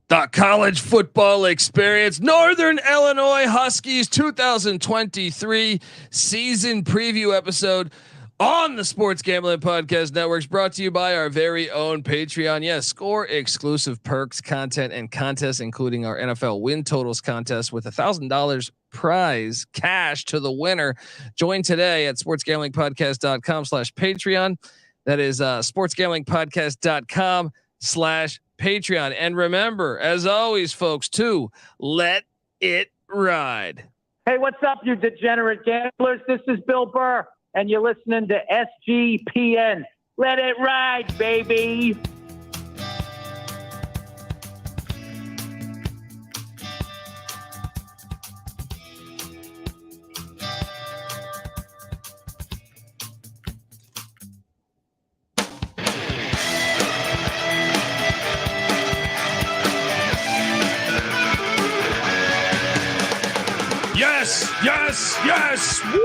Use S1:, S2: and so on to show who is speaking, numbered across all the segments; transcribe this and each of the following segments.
S1: The college football experience, Northern Illinois Huskies 2023 season preview episode on the Sports Gambling Podcast Networks, brought to you by our very own Patreon. Yes, score exclusive perks, content, and contests, including our NFL win totals contest with $1,000 prize cash to the winner. Join today at sportsgamblingpodcast.com/Patreon. That is sportsgamblingpodcast.com/Patreon. And remember, as always, folks, to let it ride.
S2: Hey, what's up, you degenerate gamblers? This is Bill Burr, and you're listening to SGPN. Let it ride, baby.
S1: Yes. Woo!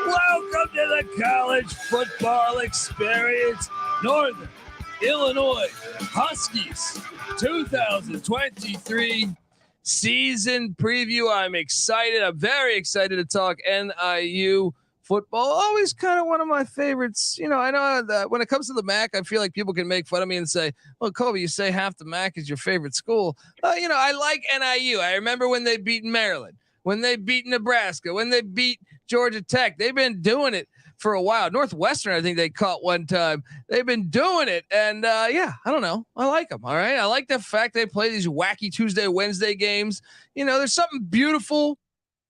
S1: Welcome to the college football experience, Northern Illinois Huskies 2023 season preview. I'm excited. I'm very excited to talk NIU football. Always kind of one of my favorites. You know, I know that when it comes to the MAC, I feel like people can make fun of me and say, well, Kobe, you say half the MAC is your favorite school. You know, I like NIU. I remember when they beat Maryland, when they beat Nebraska, when they beat Georgia Tech. They've been doing it for a while. Northwestern, I think they caught one time. They've been doing it. And I don't know. I like them. All right. I like the fact they play these wacky Tuesday, Wednesday games. You know, there's something beautiful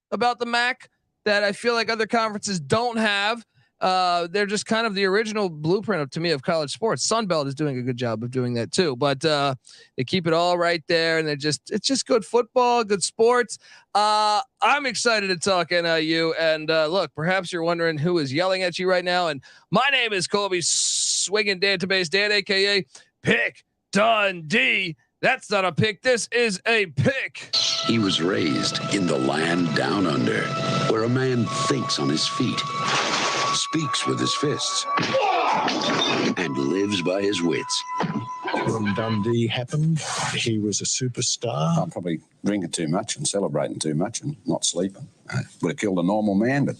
S1: about the MAC that I feel like other conferences don't have. They're just kind of the original blueprint to me of college sports. Sunbelt is doing a good job of doing that too, but they keep it all right there, and it's just good football, good sports. I'm excited to talk NIU, and look, perhaps you're wondering who is yelling at you right now, and my name is Colby Swinging Database Dan, aka Pick Dundee. That's not a pick. This is a pick.
S3: He was raised in the land down under, where a man thinks on his feet, speaks with his fists, and lives by his wits.
S4: When Dundee happened, he was a superstar.
S5: I'm probably drinking too much and celebrating too much and not sleeping. Would have killed a normal man, but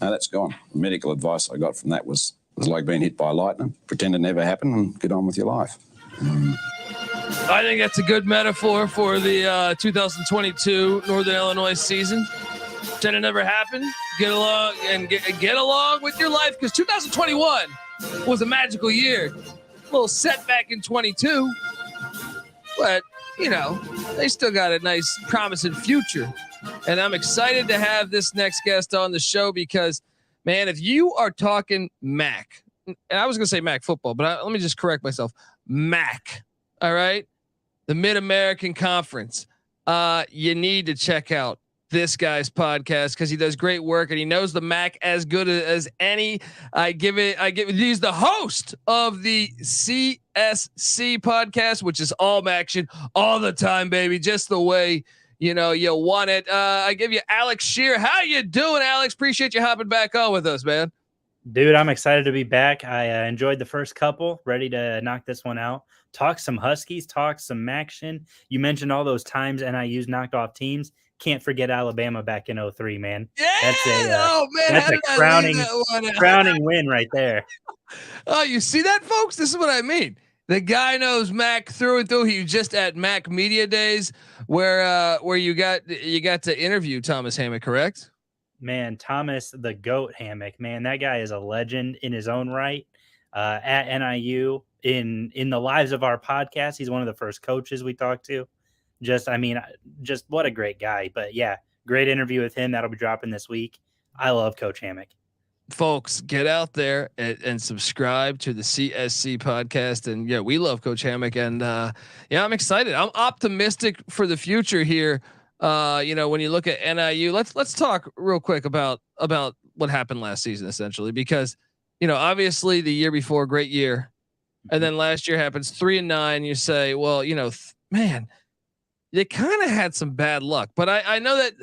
S5: no, that's gone. The medical advice I got from that was like being hit by lightning. Pretend it never happened and get on with your life.
S1: I think that's a good metaphor for the 2022 Northern Illinois season. Pretend it never happened. Get along and get along with your life, because 2021 was a magical year. A little setback in 22, but you know they still got a nice, promising future. And I'm excited to have this next guest on the show because, man, if you are talking MAC, and I was going to say MAC football, but let me just correct myself. MAC. All right. The Mid-American Conference. You need to check out this guy's podcast because he does great work and he knows the MAC as good as any. He's the host of the CSC Podcast, which is all MACtion all the time, baby. Just the way, you know, you want it. I give you Alex Scheer. How you doing, Alex? Appreciate you hopping back on with us, man.
S6: Dude, I'm excited to be back. I enjoyed the first couple, ready to knock this one out. Talk some Huskies, talk some MACtion. You mentioned all those times NIU's knocked off teams. Can't forget Alabama back in 03, man.
S1: Yeah,
S6: That's a crowning win right there.
S1: Oh, you see that, folks? This is what I mean. The guy knows MAC through and through. He was just at MAC Media Days where you got to interview Thomas Hammock, correct?
S6: Man, Thomas the GOAT Hammock, man, that guy is a legend in his own right. At NIU, in the lives of our podcast, he's one of the first coaches we talked to. Just what a great guy. But yeah, great interview with him. That'll be dropping this week. I love Coach Hammock.
S1: Folks, get out there and subscribe to the CSC podcast. And yeah, we love Coach Hammock, and I'm excited. I'm optimistic for the future here. When you look at NIU, let's talk real quick about what happened last season, essentially, because, you know, obviously the year before, great year. And then last year happens 3-9. You say, well, you know, man, they kind of had some bad luck, but I know that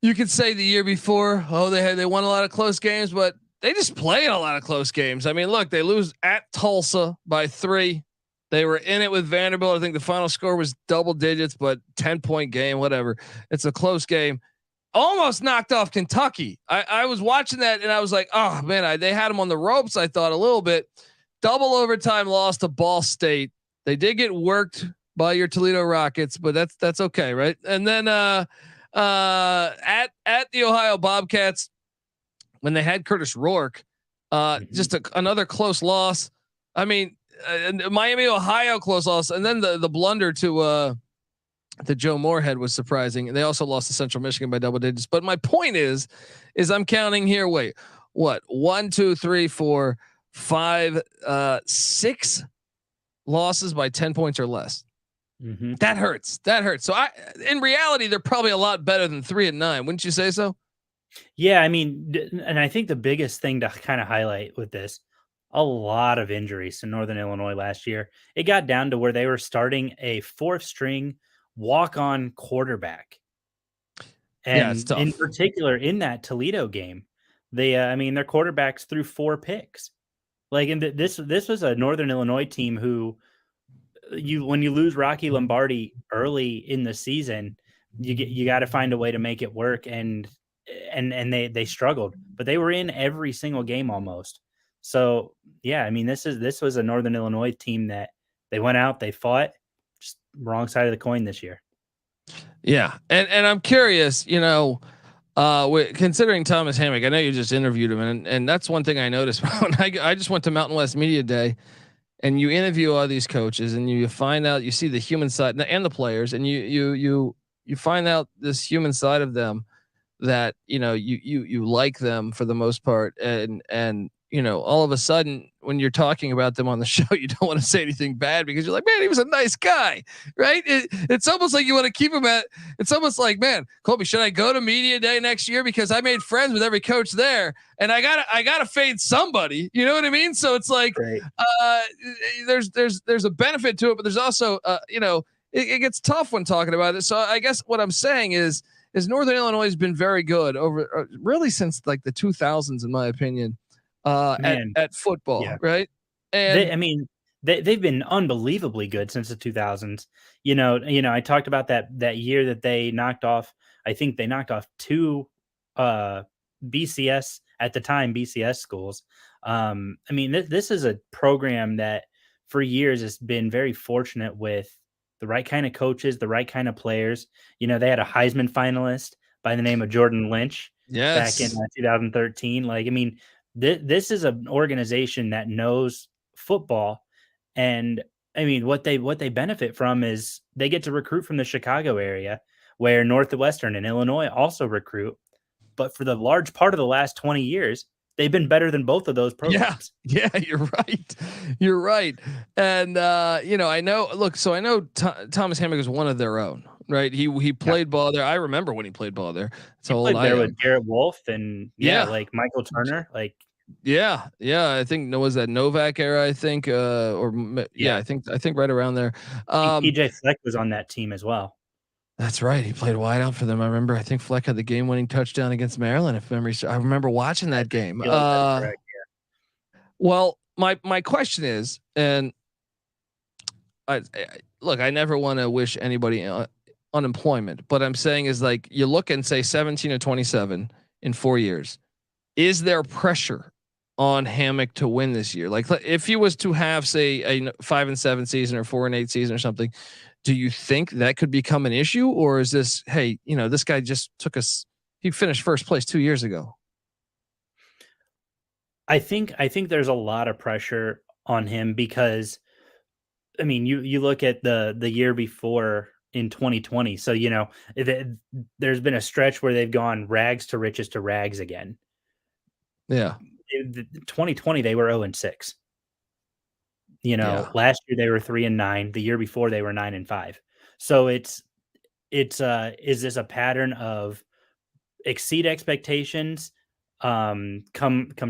S1: you could say the year before, they won a lot of close games, but they just play in a lot of close games. I mean, look, they lose at Tulsa by 3. They were in it with Vanderbilt. I think the final score was double digits, but 10-point game, whatever. It's a close game. Almost knocked off Kentucky. I was watching that and I was like, oh man, they had them on the ropes. I thought a little bit. Double overtime loss to Ball State. They did get worked by your Toledo Rockets, but that's okay, right? And then at the Ohio Bobcats, when they had Curtis Rourke, just another close loss. I mean, Miami, Ohio close loss, and then the blunder to Joe Moorhead was surprising. They also lost to Central Michigan by double digits. But my point is I'm counting here. Wait, what? 1, 2, 3, 4, 5, 6 losses by 10 points or less. That hurts. So in reality, they're probably a lot better than 3-9. Wouldn't you say so?
S6: Yeah. I mean, and I think the biggest thing to kind of highlight with this, a lot of injuries to Northern Illinois last year. It got down to where they were starting a 4th string walk-on quarterback. And in particular in that Toledo game, they, their quarterbacks threw 4 picks. Like, and this was a Northern Illinois team who when you lose Rocky Lombardi early in the season, you got to find a way to make it work. And they struggled, but they were in every single game almost. So yeah, I mean, this was a Northern Illinois team that they went out, they fought, just wrong side of the coin this year.
S1: Yeah. And I'm curious, considering Thomas Hammock, I know you just interviewed him, and that's one thing I noticed when I just went to Mountain West Media Day, and you interview all these coaches, and you find out, you see the human side and the players, and you find out this human side of them that, you like them for the most part. And all of a sudden when you're talking about them on the show, you don't want to say anything bad because you're like, man, he was a nice guy, right? It's almost like you want to keep him it's almost like, man, Colby, should I go to media day next year? Because I made friends with every coach there and I gotta fade somebody, you know what I mean? So it's like,
S6: right.
S1: There's a benefit to it, but there's also, it gets tough when talking about it. So I guess what I'm saying is Northern Illinois has been very good over really since like the 2000s, in my opinion. At football, yeah. Right? And
S6: they've been unbelievably good since the 2000s. I talked about that year that they knocked off. I think they knocked off 2 BCS at the time BCS schools. This is a program that for years has been very fortunate with the right kind of coaches, the right kind of players. They had a Heisman finalist by the name of Jordan Lynch back in 2013. This is an organization that knows football, and what they benefit from is they get to recruit from the Chicago area, where Northwestern and Illinois also recruit. But for the large part of the last 20 years, they've been better than both of those programs.
S1: Yeah, you're right. And I know. I know Thomas Hammock is one of their own. Right. He played ball there. I remember when he played ball there. So
S6: he played there with Garrett Wolf and like Michael Turner. I think was that Novak era, I think, I think right around there. PJ Fleck was on that team as well.
S1: That's right. He played wide out for them. I remember, I think Fleck had the game winning touchdown against Maryland. I remember watching that game.
S6: Correct, yeah.
S1: Well, my question is, and I never want to wish anybody unemployment, but I'm saying is, like, you look and say 17 or 27 in 4 years. Is there pressure on Hammock to win this year? Like, if he was to have, say, a 5-7 season or 4-8 season or something, do you think that could become an issue? Or is this, hey, this guy just he finished first place 2 years ago?
S6: I think there's a lot of pressure on him because, you look at the year before in 2020. So, there's been a stretch where they've gone rags to riches to rags again.
S1: Yeah.
S6: 2020, they were 0-6. Last year they were 3-9. The year before they were 9-5. So is this a pattern of exceed expectations, come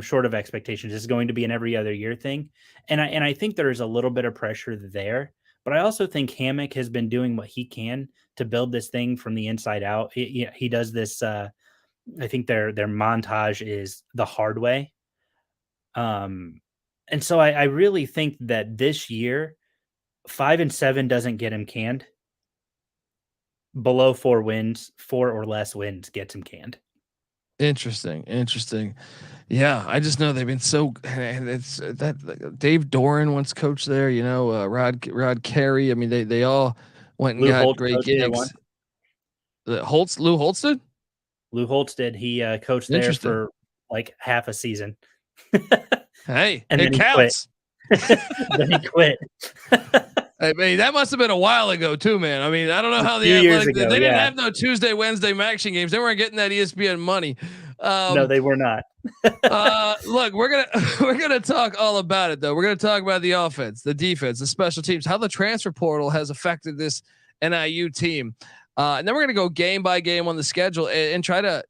S6: short of expectations? Is going to be an every other year thing. And I think there is a little bit of pressure there, but I also think Hammock has been doing what he can to build this thing from the inside out. He does this. I think their montage is the hard way. And so I really think that this year, 5-7 doesn't get him canned. Below 4 or less wins gets him canned.
S1: Interesting. Yeah, I just know they've been so. It's that Dave Doran once coached there. Rod Carey. I mean, they all went and
S6: Lou
S1: got
S6: Holtz
S1: great gigs. Lou Holtz did.
S6: Lou Holtz did. He coached there for like half a season.
S1: Hey,
S6: and
S1: it counts.
S6: Then he quit.
S1: I mean, that must have been a while ago too, man. I mean, I don't know how the Athletic, they didn't have no Tuesday, Wednesday MACtion games. They weren't getting that ESPN money.
S6: No, they were not.
S1: Look, we're gonna talk all about it though. We're gonna talk about the offense, the defense, the special teams, how the transfer portal has affected this NIU team, and then we're gonna go game by game on the schedule and try to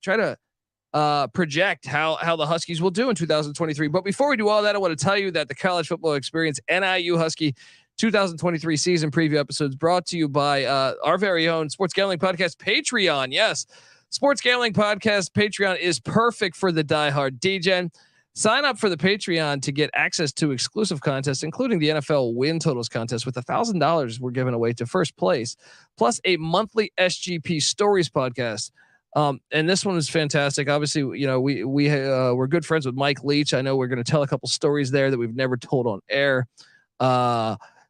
S1: project how the Huskies will do in 2023. But before we do all that, I want to tell you that the College Football Experience NIU Huskie 2023 season preview episodes brought to you by our very own Sports Gambling Podcast Patreon. Yes, Sports Gambling Podcast Patreon is perfect for the diehard DGen. Sign up for the Patreon to get access to exclusive contests, including the NFL win totals contest with $1,000 we're giving away to first place, plus a monthly SGP stories podcast. And this one is fantastic. Obviously, we're good friends with Mike Leach. I know we're going to tell a couple stories there that we've never told on air.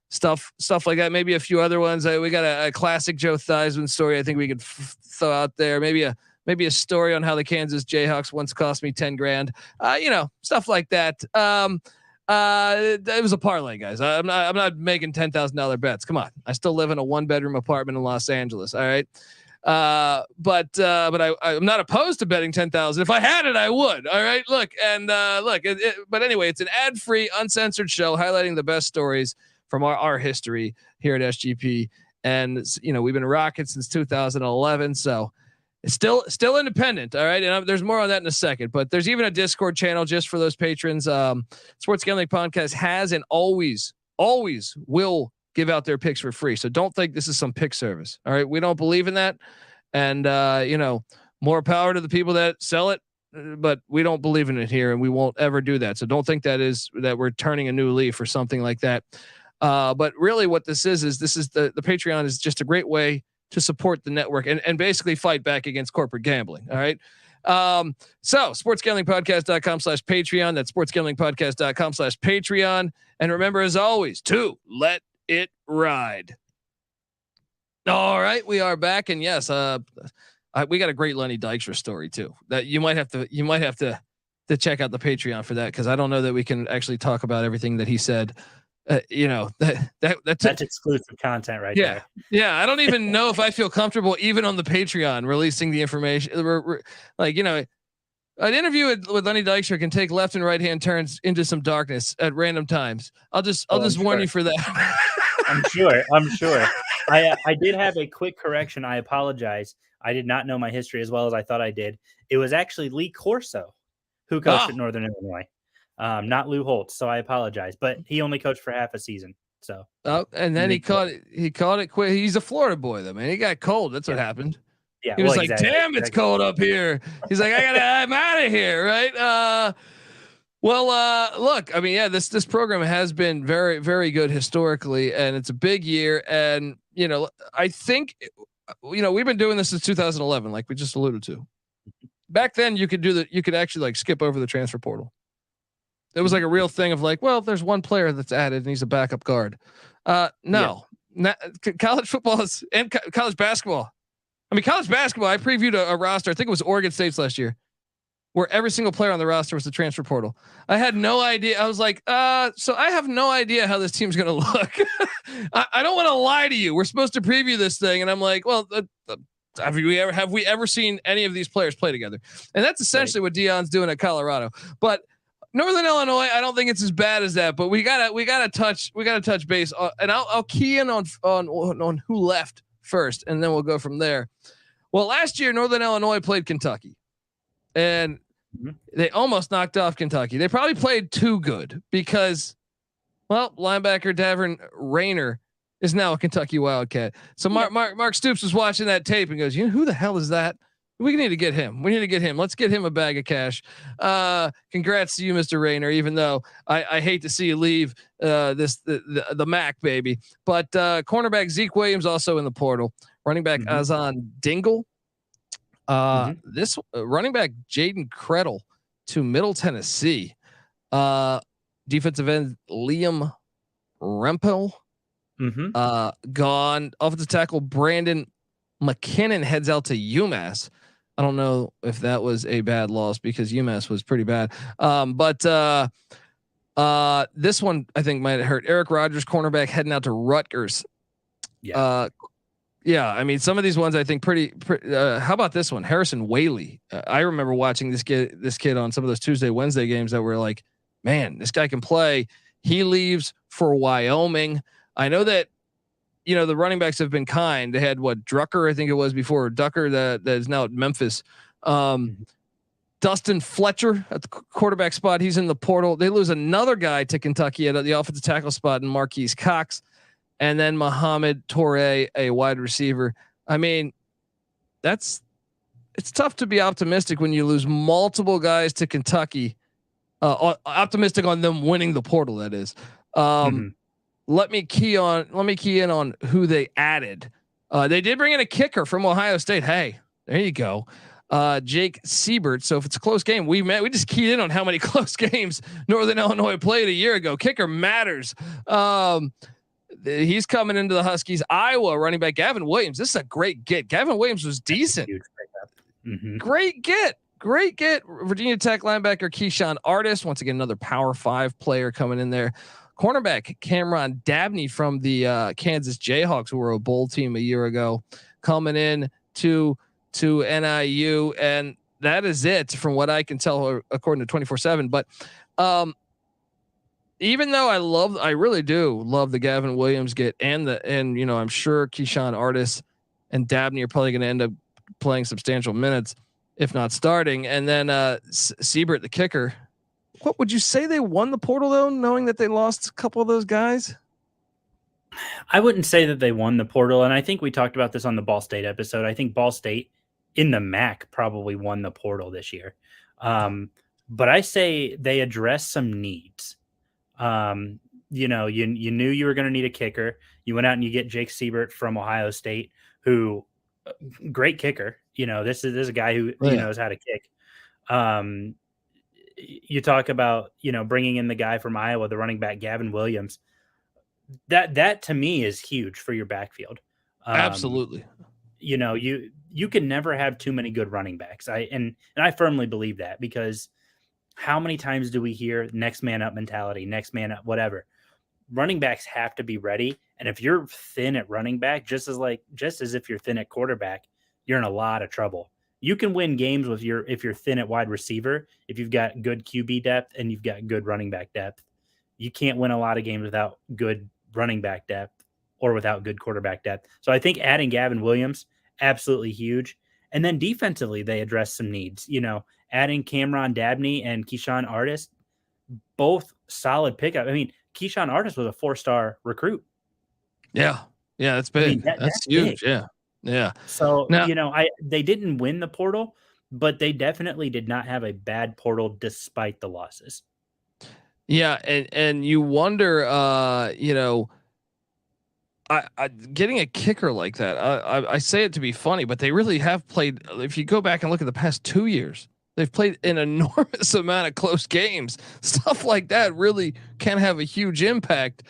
S1: Stuff like that. Maybe a few other ones. We got a classic Joe Theismann story. I think we could throw out there. Maybe a story on how the Kansas Jayhawks once cost me $10,000. Stuff like that. It was a parlay, guys. I'm not making $10,000 bets. Come on. I still live in a 1-bedroom apartment in Los Angeles. All right. But I'm not opposed to betting 10,000. If I had it, I would. All right. Look. But anyway, it's an ad-free, uncensored show highlighting the best stories from our history here at SGP. And we've been rocking since 2011. So it's still independent. All right. And there's more on that in a second, but there's even a Discord channel just for those patrons. Sports Gambling Podcast has and always will give out their picks for free. So don't think this is some pick service. All right. We don't believe in that. And, more power to the people that sell it, but we don't believe in it here and we won't ever do that. So don't think that we're turning a new leaf or something like that. But really what this is the Patreon is just a great way to support the network and basically fight back against corporate gambling. All right. So sportsgamblingpodcast.com/Patreon. That's sportsgamblingpodcast.com/Patreon. And remember, as always, to let it ride. All right, we are back, and yes, we got a great Lenny Dykstra story too. That you might have to check out the Patreon for that because I don't know that we can actually talk about everything that he said. That's
S6: exclusive content right there.
S1: Yeah, I don't even know if I feel comfortable even on the Patreon releasing the information. An interview with Lenny Dykstra can take left and right hand turns into some darkness at random times. I'll just warn you for that.
S6: I'm sure. I did have a quick correction. I apologize. I did not know my history as well as I thought I did. It was actually Lee Corso who coached at Northern Illinois, not Lou Holtz. So I apologize, but he only coached for half a season. So
S1: and then he called it quit. He's a Florida boy though, man. He got cold. That's what happened.
S6: Yeah,
S1: he was damn, it's cold up here. He's like, I'm out of here. Right. Look, I mean, this program has been very, very good historically, and it's a big year. And, I think, we've been doing this since 2011, like we just alluded to. Back then you could actually like skip over the transfer portal. It was like a real thing of like, well, there's one player that's added and he's a backup guard. College football and college basketball. I mean, college basketball, I previewed a roster. I think it was Oregon State's last year, where every single player on the roster was the transfer portal. I had no idea. I was like, so I have no idea how this team's going to look. I don't want to lie to you. We're supposed to preview this thing. And I'm like, well, have we ever seen any of these players play together? And that's essentially what Deion's doing at Colorado. But Northern Illinois, I don't think it's as bad as that, but we gotta touch base and I'll key in on who left first, and then we'll go from there. Well, last year, Northern Illinois played Kentucky, and they almost knocked off Kentucky. They probably played too good because, well, linebacker Davern Rayner is now a Kentucky Wildcat. So Mark Stoops was watching that tape and goes, who the hell is that? We need to get him. Let's get him a bag of cash. Congrats to you, Mr. Rayner, even though I hate to see you leave the MAC baby. But cornerback Zeke Williams also in the portal. Running back Azan Dingle. This running back Jaden Krettel to Middle Tennessee. Defensive end Liam Rempel. Gone. Offensive tackle Brandon McKinnon heads out to UMass. I don't know if that was a bad loss because UMass was pretty bad. But this one I think might hurt. Eric Rogers, cornerback, heading out to Rutgers. Yeah. I mean, some of these ones I think pretty how about this one? Harrison Whaley. I remember watching this kid on some of those Tuesday, Wednesday games that were like, man, this guy can play. He leaves for Wyoming. I know that, the running backs have been kind. They had Drucker, I think it was before Ducker that is now at Memphis. Dustin Fletcher at the quarterback spot. He's in the portal. They lose another guy to Kentucky at the offensive tackle spot in Marquise Cox. And then Muhammad Toure, a wide receiver. I mean, it's tough to be optimistic when you lose multiple guys to Kentucky. Optimistic on them winning the portal. That is. Let me key in on who they added. They did bring in a kicker from Ohio State. Hey, there you go. Jake Siebert. So if it's a close game, we just keyed in on how many close games Northern Illinois played a year ago. Kicker matters. He's coming into the Huskies. Iowa running back Gavin Williams. This is a great get. Gavin Williams was decent. Great get. Virginia Tech linebacker Keyshawn Artist. Once again, another Power 5 player coming in there. Cornerback Cameron Dabney from the Kansas Jayhawks, who were a bowl team a year ago, coming in to NIU, and that is it from what I can tell, according to 24/7. But even though I really do love the Gavin Williams get, and I'm sure Keyshawn Artist and Dabney are probably going to end up playing substantial minutes, if not starting. And then Siebert, the kicker. What would you say they won the portal though, knowing that they lost a couple of those guys?
S6: I wouldn't say that they won the portal. And I think we talked about this on the Ball State episode. I think Ball State in the MAC probably won the portal this year. But I say they addressed some needs. You knew you were going to need a kicker. You went out and you get Jake Siebert from Ohio State, who great kicker. This is a guy who knows how to kick. You talk about, bringing in the guy from Iowa, the running back, Gavin Williams. That to me is huge for your backfield.
S1: Absolutely.
S6: You can never have too many good running backs. I firmly believe that, because how many times do we hear next man up mentality, next man up, whatever? Running backs have to be ready. And if you're thin at running back, just as if you're thin at quarterback, you're in a lot of trouble. You can win games if you're thin at wide receiver, if you've got good QB depth and you've got good running back depth. You can't win a lot of games without good running back depth or without good quarterback depth. So I think adding Gavin Williams, absolutely huge. And then defensively, they address some needs. Adding Cameron Dabney and Keyshawn Artist, both solid pickup. I mean, Keyshawn Artist was a 4-star recruit.
S1: Yeah, that's big. That's huge. Big. Yeah.
S6: So, they didn't win the portal, but they definitely did not have a bad portal despite the losses.
S1: Yeah. And you wonder, getting a kicker like that, I say it to be funny, but they really have played. If you go back and look at the past 2 years, they've played an enormous amount of close games. Stuff like that really can have a huge impact.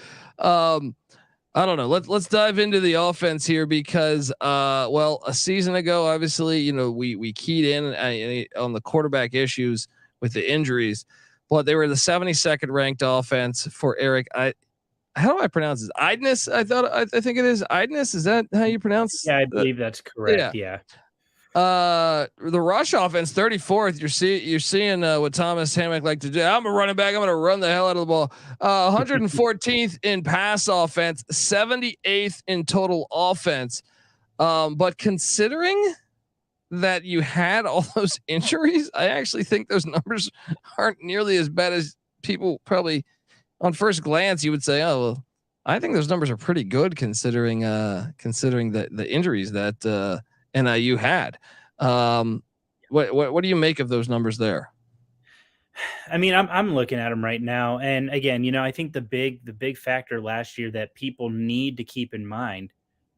S1: I don't know. Let's dive into the offense here because, a season ago, obviously, we keyed in on the quarterback issues with the injuries, but they were the 72nd ranked offense for Eric. How do I pronounce this? Idness? I think it is Idness. Is that how you pronounce?
S6: Yeah, I believe that's correct. Yeah.
S1: The rush offense 34th. You're seeing what Thomas Hammock like to do. I'm a running back. I'm going to run the hell out of the ball. 114th in pass offense, 78th in total offense. But considering that you had all those injuries, I actually think those numbers aren't nearly as bad as people probably on first glance you would say. Oh, well, I think those numbers are pretty good considering the injuries that NIU had. What do you make of those numbers there?
S6: I mean, I'm looking at them right now, and again, I think the big factor last year that people need to keep in mind,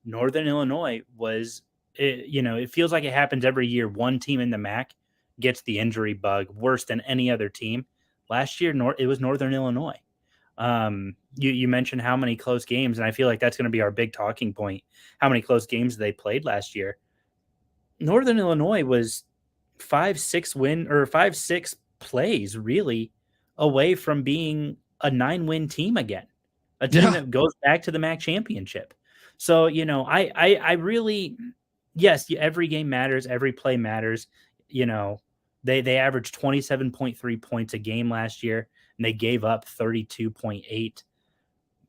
S6: Northern Illinois was, it feels like it happens every year. One team in the MAC gets the injury bug worse than any other team. Last year, it was Northern Illinois. You mentioned how many close games, and I feel like that's going to be our big talking point. How many close games they played last year? Northern Illinois was 5-6 plays really away from being a 9-win team again, a team that goes back to the MAC championship. So, I really, yes, every game matters. Every play matters. They averaged 27.3 points a game last year, and they gave up 32.8.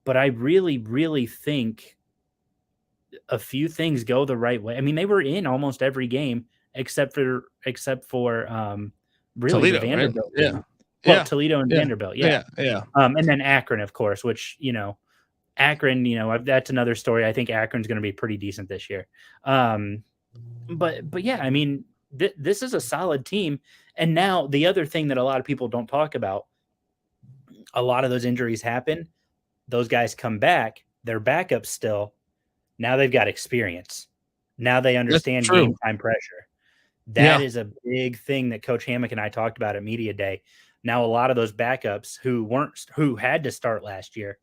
S6: But I really, really think a few things go the right way. I mean, they were in almost every game except for really
S1: Toledo,
S6: Vanderbilt.
S1: Right?
S6: Well, yeah. Toledo and Vanderbilt. Yeah. And then Akron, of course, which, Akron, that's another story. I think Akron's going to be pretty decent this year. But yeah, I mean, this is a solid team. And now the other thing that a lot of people don't talk about, a lot of those injuries happen. Those guys come back. They're backups still. Now they've got experience. Now they understand game time pressure. That is a big thing that Coach Hammock and I talked about at Media Day. Now a lot of those backups who had to start last year,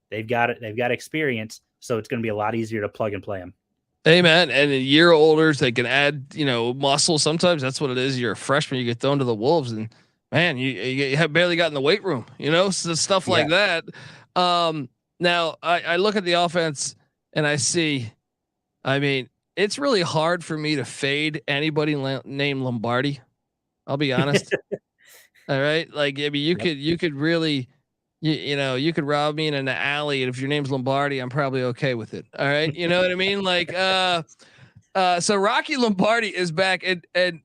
S6: they've got experience, so it's going to be a lot easier to plug and play them.
S1: Amen. And a year older, they can add, muscle. Sometimes that's what it is. You're a freshman, you get thrown to the wolves, and man, you have barely got in the weight room, so stuff like that. Now I look at the offense and I see, I mean, it's really hard for me to fade anybody named Lombardi. I'll be honest. All right. Like, I mean, you could really, you could rob me in an alley, and if your name's Lombardi, I'm probably okay with it. All right. You know what I mean? Like, so Rocky Lombardi is back, and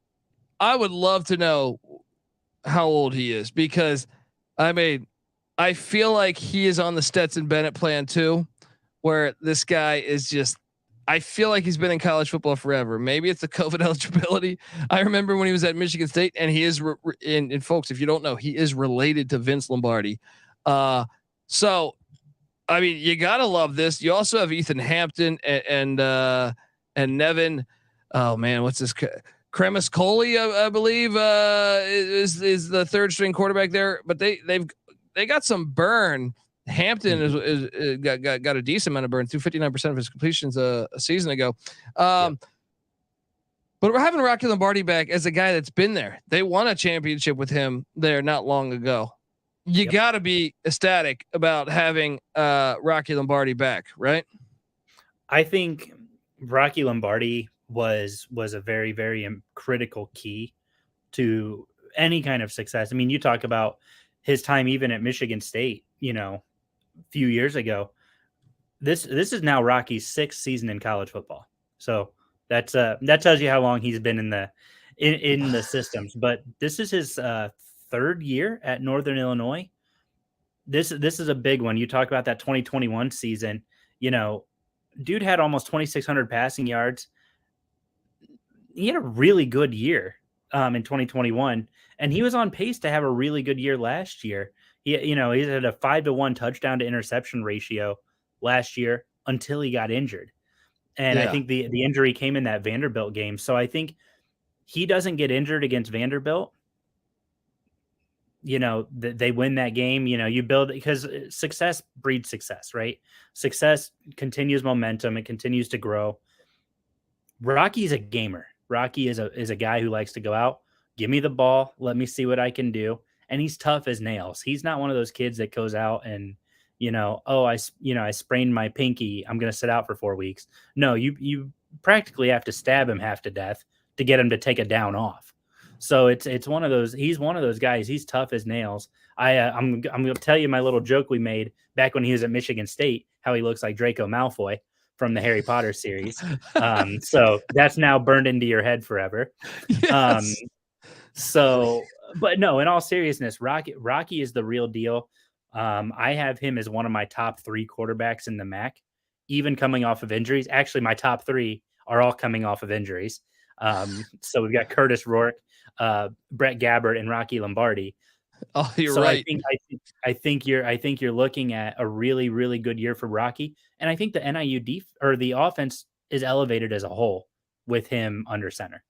S1: I would love to know how old he is, because I mean, I feel like he is on the Stetson Bennett plan too, where this guy is just, I feel like he's been in college football forever. Maybe it's the COVID eligibility. I remember when he was at Michigan State, and he is and folks, if you don't know, he is related to Vince Lombardi. So, I mean, you gotta love this. You also have Ethan Hampton and Nevin. Oh man, what's this? Kremis Coley, I believe, is the third string quarterback there. But they got some burn. Hampton is got a decent amount of burn, through 59% of his completions a season ago. But we're having Rocky Lombardi back as a guy that's been there. They won a championship with him there not long ago. You got to be ecstatic about having Rocky Lombardi back, right? I
S6: think Rocky Lombardi was a very, very critical key to any kind of success. I mean, you talk about his time even at Michigan State, a few years ago. This is now Rocky's 6th season in college football. So that tells you how long he's been in the systems. But this is his 3rd year at Northern Illinois. This is a big one. You talk about that 2021 season, dude had almost 2,600 passing yards. He had a really good year in 2021, and he was on pace to have a really good year last year. He had a 5-to-1 touchdown to interception ratio last year until he got injured. And I think the injury came in that Vanderbilt game. So I think he doesn't get injured against Vanderbilt. They win that game. You build, because success breeds success, right? Success continues momentum. It continues to grow. Rocky's a gamer. Rocky is a guy who likes to go out, give me the ball, let me see what I can do. And he's tough as nails. He's not one of those kids that goes out and, I sprained my pinky, I'm going to sit out for 4 weeks. No, you practically have to stab him half to death to get him to take a down off. So it's one of those. He's one of those guys. He's tough as nails. I'm going to tell you my little joke we made back when he was at Michigan State, how he looks like Draco Malfoy from the Harry Potter series. So that's now burned into your head forever. Yes. But no, in all seriousness, Rocky is the real deal. I have him as one of my top 3 quarterbacks in the MAC, even coming off of injuries. Actually, my top 3 are all coming off of injuries. So we've got Curtis Rourke, Brett Gabbert, and Rocky Lombardi.
S1: Oh, you're
S6: so
S1: right.
S6: I think you're looking at a really, really good year for Rocky, and I think the NIU the offense is elevated as a whole with him under center.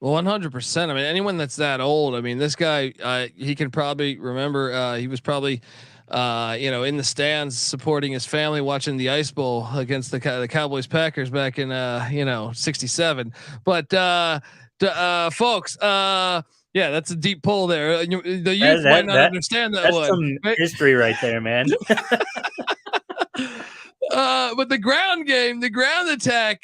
S1: Well, 100%. I mean, anyone that's that old, I mean, this guy, he can probably remember. He was probably, in the stands supporting his family, watching the Ice Bowl against the Cowboys Packers back in, 67. But folks, yeah, that's a deep pull there. The youth might not understand that
S6: that's
S1: one.
S6: Some history right there, man.
S1: But the ground game, the ground attack,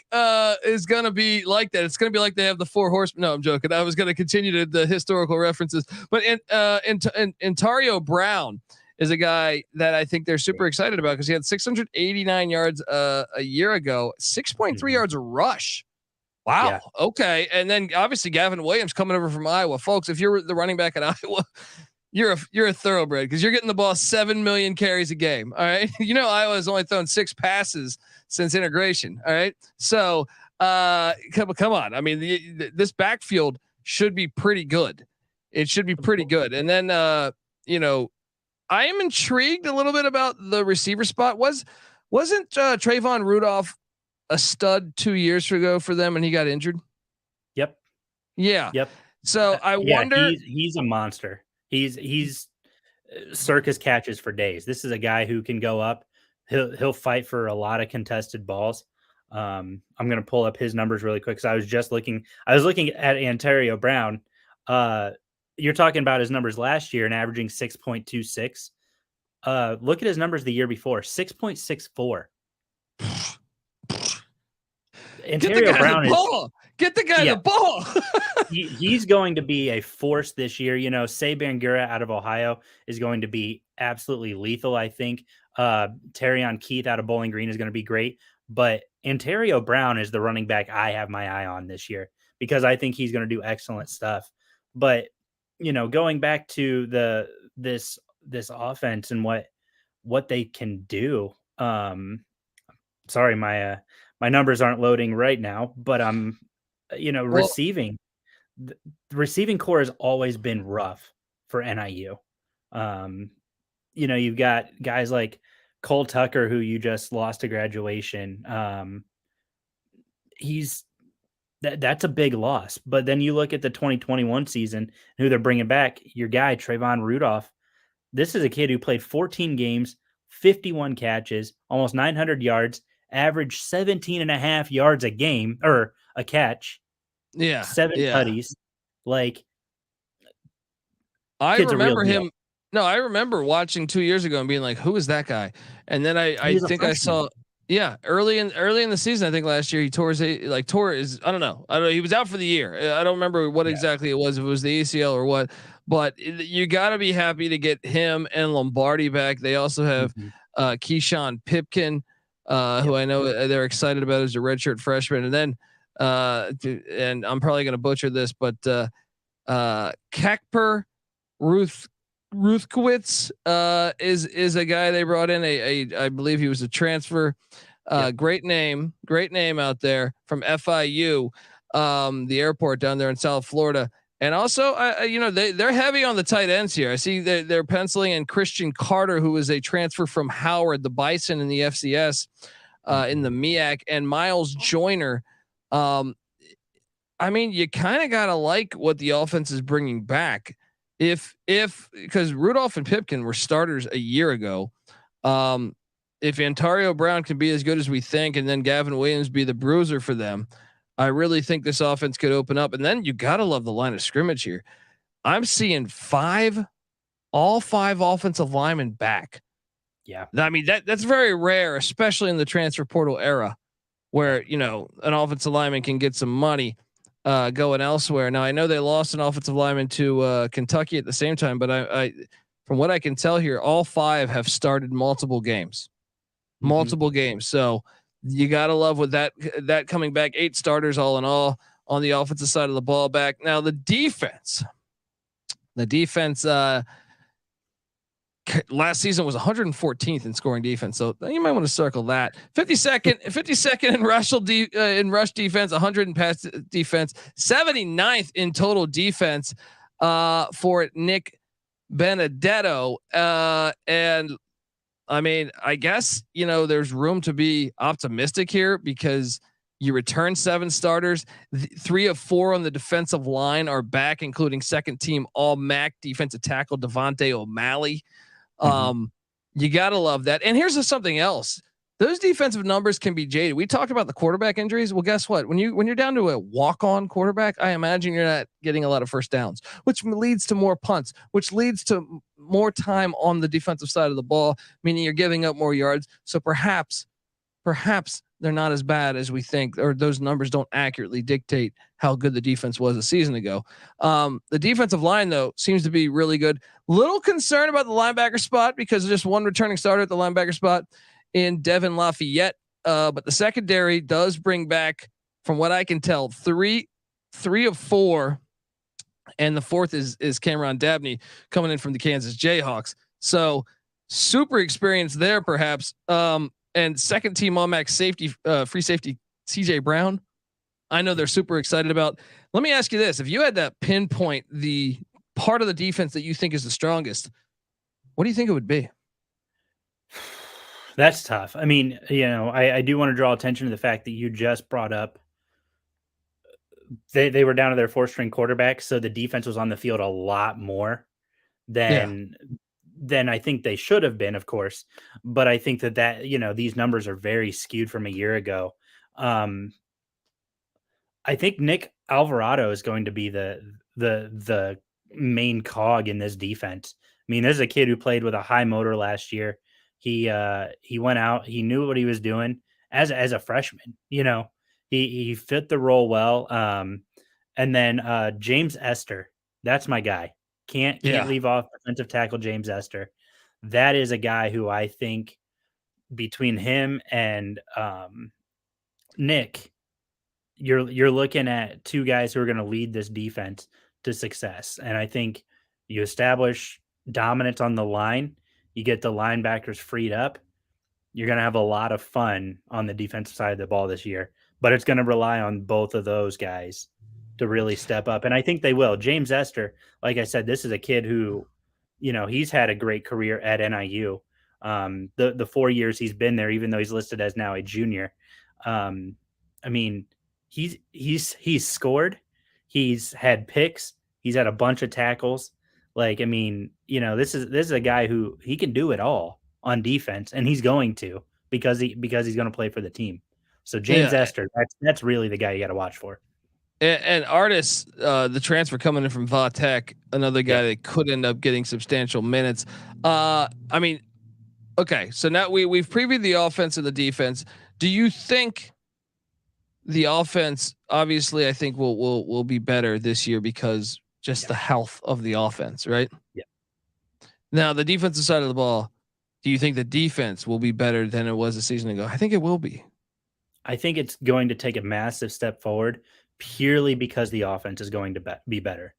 S1: is going to be like that. It's going to be like they have the 4 horsemen. No, I'm joking. I was going to continue to the historical references, but Antario Brown is a guy that I think they're super excited about because he had 689 yards a year ago, 6.3 yards a rush. Wow. Yeah. Okay. And then obviously Gavin Williams coming over from Iowa. Folks, if you're the running back at Iowa, you're a thoroughbred because you're getting the ball 7 million carries a game. All right. Iowa has only thrown 6 passes since integration. All right. So come on. I mean, this backfield should be pretty good. It should be pretty good. And then, I am intrigued a little bit about the receiver spot. Wasn't Trayvon Rudolph a stud 2 years ago for them and he got injured?
S6: Yep.
S1: Yeah.
S6: Yep.
S1: So I wonder.
S6: He's a monster. He's circus catches for days. This is a guy who can go up. He'll fight for a lot of contested balls. I'm going to pull up his numbers really quick. So I was looking at Antario Brown. You're talking about his numbers last year and averaging 6.26. Look at his numbers the year before, 6.64. Antario Brown
S1: Get the guy the ball.
S6: He's going to be a force this year. Say Bangura out of Ohio is going to be absolutely lethal. I think Terrion Keith out of Bowling Green is going to be great. But Antario Brown is the running back I have my eye on this year because I think he's going to do excellent stuff. But going back to this offense and what they can do. Sorry, my numbers aren't loading right now, but receiving. The receiving core has always been rough for NIU. You've got guys like Cole Tucker, who you just lost to graduation. That's a big loss. But then you look at the 2021 season, who they're bringing back, your guy, Trayvon Rudolph. This is a kid who played 14 games, 51 catches, almost 900 yards, averaged 17.5 yards a game or a catch.
S1: Yeah.
S6: 7 tutties. Like,
S1: I remember him. No, I remember watching 2 years ago and being like, who is that guy? And then I think I saw, early in the season, I think last year he tore his, I don't know. He was out for the year. I don't remember what exactly it was, if it was the ACL or what, but you gotta be happy to get him and Lombardi back. They also have Keyshawn Pipkin, who I know they're excited about as a redshirt freshman. And then, and I'm probably going to butcher this, but Kacper Rutkiewicz is a guy they brought in. I believe he was a transfer. Great name out there from FIU, the airport down there in South Florida. And also, they're heavy on the tight ends here. I see they're penciling in Christian Carter, who is a transfer from Howard, the Bison in the FCS, in the MEAC, and Miles Joyner. You kind of gotta like what the offense is bringing back. Because Rudolph and Pipkin were starters a year ago. If Antario Brown can be as good as we think, and then Gavin Williams be the bruiser for them, I really think this offense could open up. And then you gotta love the line of scrimmage here. I'm seeing all five offensive linemen back.
S6: Yeah.
S1: I mean, that's very rare, especially in the transfer portal era where, an offensive lineman can get some money going elsewhere. Now I know they lost an offensive lineman to Kentucky at the same time, but I from what I can tell here, all five have started multiple games. So you got to love with that coming back, 8 starters all in all on the offensive side of the ball back. Now the defense, last season was 114th in scoring defense. So you might want to circle that. 52nd in rush defense, 100 in pass defense, 79th in total defense for Nick Benedetto. And I mean, I guess, there's room to be optimistic here because you return 7 starters. 3 of 4 on the defensive line are back, including second team all MAC defensive tackle Devontae O'Malley. You gotta love that. And here's something else. Those defensive numbers can be jaded. We talked about the quarterback injuries. Well, guess what? When you're down to a walk-on quarterback, I imagine you're not getting a lot of first downs, which leads to more punts, which leads to more time on the defensive side of the ball, meaning you're giving up more yards. So perhaps they're not as bad as we think, or those numbers don't accurately dictate how good the defense was a season ago. The defensive line, though, seems to be really good. Little concerned about the linebacker spot because there's just one returning starter at the linebacker spot in Devin Lafayette. But the secondary does bring back, from what I can tell, three of 4. And the fourth is Cameron Dabney coming in from the Kansas Jayhawks. So super experienced there, perhaps. And second team all-MAC safety, free safety, CJ Brown. I know they're super excited about. Let me ask you this. If you had to pinpoint the part of the defense that you think is the strongest, what do you think it would be?
S6: That's tough. I mean, I do want to draw attention to the fact that you just brought up they were down to their 4th-string quarterback, so the defense was on the field a lot more than I think they should have been, of course. But I think that these numbers are very skewed from a year ago. I think Nick Alvarado is going to be the main cog in this defense. I mean, this is a kid who played with a high motor last year. He went out, he knew what he was doing as a freshman. He fit the role well. And then James Esther, that's my guy. Can't leave off defensive tackle James Esther. That is a guy who I think between him and Nick, you're looking at 2 guys who are going to lead this defense to success. And I think you establish dominance on the line, you get the linebackers freed up, you're going to have a lot of fun on the defensive side of the ball this year. But it's going to rely on both of those guys to really step up. And I think they will. James Esther, like I said, this is a kid who, he's had a great career at NIU. The 4 years he's been there, even though he's listed as now a junior. I mean, he's scored, he's had picks, he's had a bunch of tackles. Like, I mean, this is a guy who he can do it all on defense, and he's going to because he's going to play for the team. So James Esther, that's really the guy you got to watch for.
S1: And Artis, the transfer coming in from Vatech, another guy that could end up getting substantial minutes. I mean, okay, so now we've previewed the offense and the defense. Do you think the offense, obviously, I think will be better this year because just the health of the offense, right?
S6: Yeah.
S1: Now the defensive side of the ball, do you think the defense will be better than it was a season ago? I think it will be.
S6: I think it's going to take a massive step forward purely because the offense is going to be better.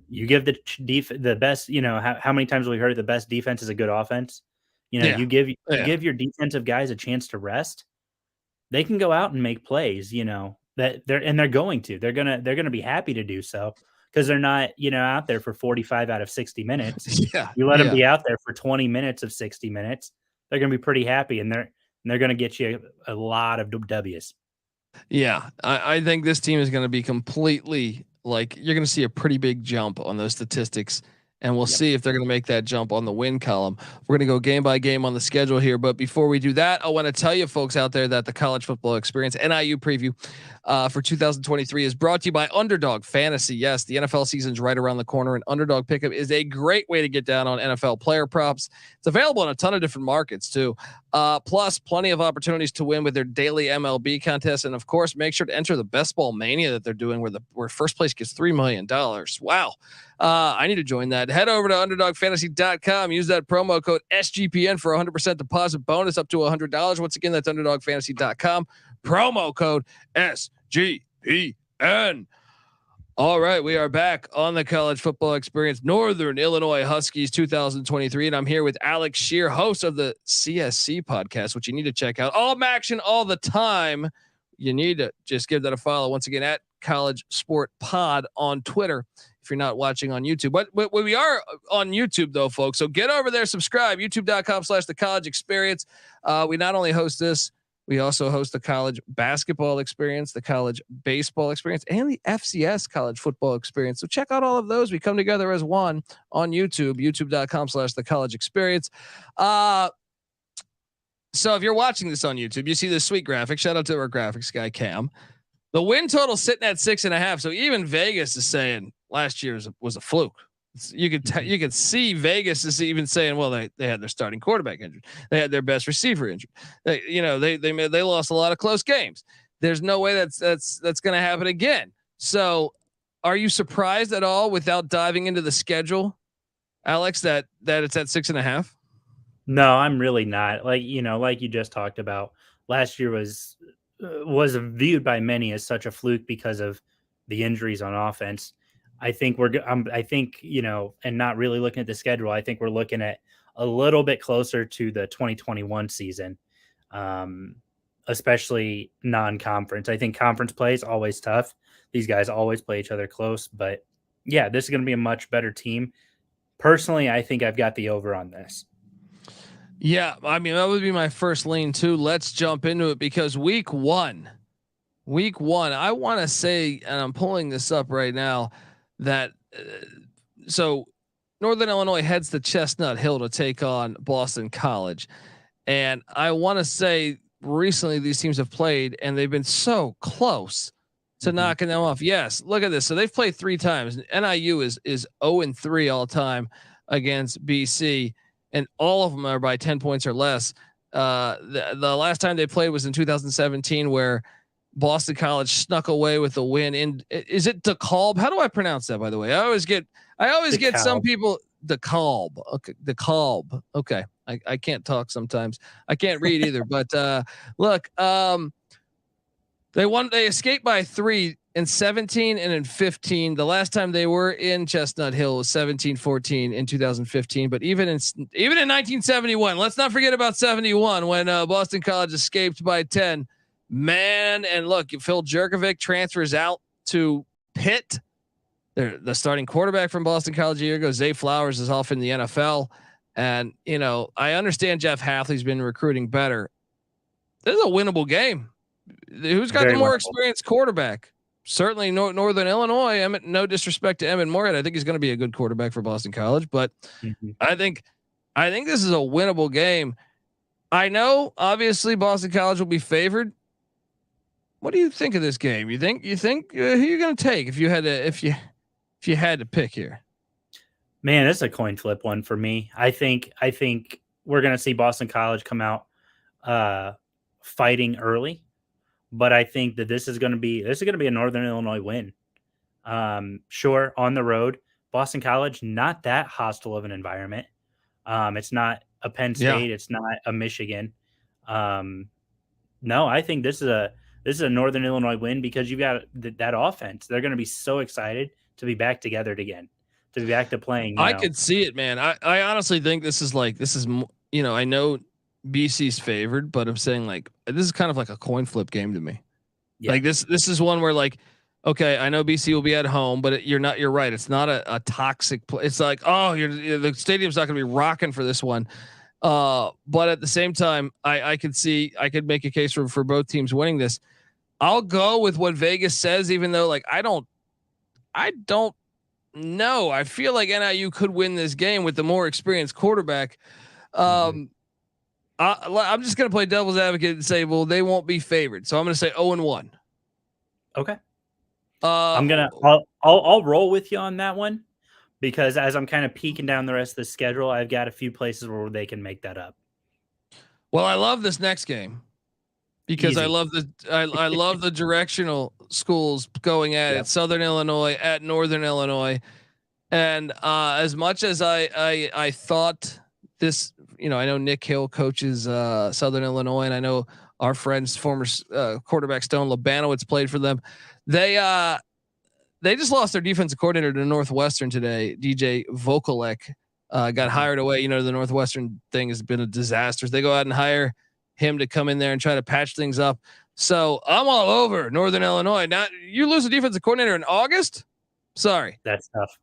S6: You give the best, how many times have we heard the best defense is a good offense? You give your defensive guys a chance to rest. They can go out and make plays, that they're going to. They're going to be happy to do so because they're not, out there for 45 out of 60 minutes. You let them be out there for 20 minutes of 60 minutes. They're going to be pretty happy, and they're going to get you a lot of W's.
S1: Yeah, I think this team is going to be completely you're going to see a pretty big jump on those statistics, and we'll see if they're going to make that jump on the win column. We're going to go game by game on the schedule here, but before we do that, I want to tell you folks out there that the college football experience NIU preview for 2023 is brought to you by Underdog Fantasy. Yes, the NFL season's right around the corner, and Underdog Pickup is a great way to get down on NFL player props. It's available in a ton of different markets too. Plus plenty of opportunities to win with their daily MLB contest. And of course, make sure to enter the Best Ball Mania that they're doing where first place gets $3 million. Wow. I need to join that. Head over to UnderdogFantasy.com. Use that promo code SGPN for 100% deposit bonus up to $100. Once again, that's UnderdogFantasy.com. Promo code SGPN. All right, we are back on the college football experience, Northern Illinois Huskies 2023, and I'm here with Alex Scheer, host of the CSC podcast, which you need to check out. All MACtion all the time. You need to just give that a follow. Once again, at College Sport Pod on Twitter. If you're not watching on YouTube, but we are on YouTube though, folks. So get over there, subscribe. YouTube.com/The College Experience. We not only host this. We also host the college basketball experience, the college baseball experience, and the FCS college football experience. So check out all of those. We come together as one on YouTube, youtube.com/The College Experience. So if you're watching this on YouTube, you see this sweet graphic. Shout out to our graphics guy, Cam. The win total sitting at 6.5. So even Vegas is saying last year was a fluke. You could see Vegas is even saying, well, they had their starting quarterback injured. They had their best receiver injured. They lost a lot of close games. There's no way that's going to happen again. So are you surprised at all without diving into the schedule, Alex, that it's at 6.5?
S6: No, I'm really not. Like you just talked about, last year was viewed by many as such a fluke because of the injuries on offense. I think and not really looking at the schedule, I think we're looking at a little bit closer to the 2021 season, especially non-conference. I think conference play is always tough. These guys always play each other close, but yeah, this is going to be a much better team. Personally, I think I've got the over on this.
S1: Yeah, I mean, that would be my first lean too. Let's jump into it because week one, I want to say, and I'm pulling this up right now, that so Northern Illinois heads to Chestnut Hill to take on Boston College. And I want to say recently these teams have played and they've been so close to knocking them off. Yes. Look at this. So they've played 3 times. NIU is 0-3 all time against BC, and all of them are by 10 points or less. The last time they played was in 2017, where Boston College snuck away with a win in, is it DeKalb? How do I pronounce that, by the way? I always get some people DeKalb. Okay. DeKalb. Okay. I can't talk sometimes. I can't read either, but look, they escaped by 3 in 17 and in 15. The last time they were in Chestnut Hill was 17-14 in 2015. But even in 1971, let's not forget about 71 when Boston College escaped by 10. Man, and look, Phil Jerkovic transfers out to Pitt. The starting quarterback from Boston College a year ago. Zay Flowers is off in the NFL. And, I understand Jeff Hathley's been recruiting better. This is a winnable game. Who's got the more experienced quarterback? Certainly Northern Illinois. No disrespect to Emmett Morehead. I think he's going to be a good quarterback for Boston College, but I think this is a winnable game. I know obviously Boston College will be favored. What do you think of this game? You think who you're going to take if you had to pick here?
S6: Man, it's a coin flip one for me. I think we're going to see Boston College come out fighting early, but I think that this is going to be a Northern Illinois win. Sure, on the road, Boston College, not that hostile of an environment. It's not a Penn State. Yeah. It's not a Michigan. No, I think this is a Northern Illinois win because you got that offense. They're going to be so excited to be back together again, to be back to playing.
S1: I could see it, man. I honestly think this is, I know BC's favored, but I'm saying this is kind of like a coin flip game to me. Yeah. Like this is one where okay, I know BC will be at home, but you're right. It's not a toxic play. It's like, the stadium's not going to be rocking for this one. But at the same time, I could make a case for both teams winning this. I'll go with what Vegas says, even though I don't know. I feel like NIU could win this game with the more experienced quarterback. I'm just going to play devil's advocate and say, well, they won't be favored. So I'm going to say 0-1.
S6: Okay. I'll roll with you on that one, because as I'm kind of peeking down the rest of the schedule, I've got a few places where they can make that up.
S1: Well, I love this next game because
S6: Easy.
S1: I love the directional schools going at it. Southern Illinois at Northern Illinois. And as much as I thought this, I know Nick Hill coaches Southern Illinois, and I know our friends, former quarterback Stone Labanowitz played for them. They they just lost their defensive coordinator to Northwestern today. DJ Vokalek got hired away. The Northwestern thing has been a disaster. They go out and hire him to come in there and try to patch things up. So I'm all over Northern Illinois. Now you lose a defensive coordinator in August. Sorry.
S6: That's tough.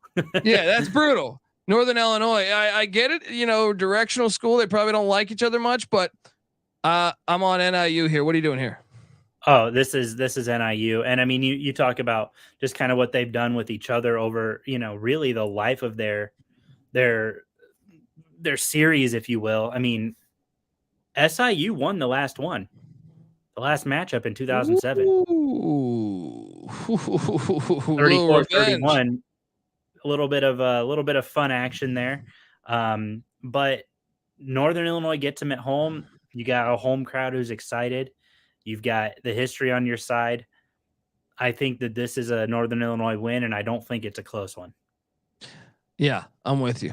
S1: Yeah, that's brutal. Northern Illinois. I get it. Directional school. They probably don't like each other much, but I'm on NIU here. What are you doing here?
S6: Oh, this is NIU. And I mean, you talk about just kind of what they've done with each other over, really the life of their series, if you will. I mean, SIU won the last matchup in 2007. 34-31. A little bit of fun action there. But Northern Illinois gets them at home. You got a home crowd who's excited. You've got the history on your side. I think that this is a Northern Illinois win, and I don't think it's a close one.
S1: Yeah, I'm with you.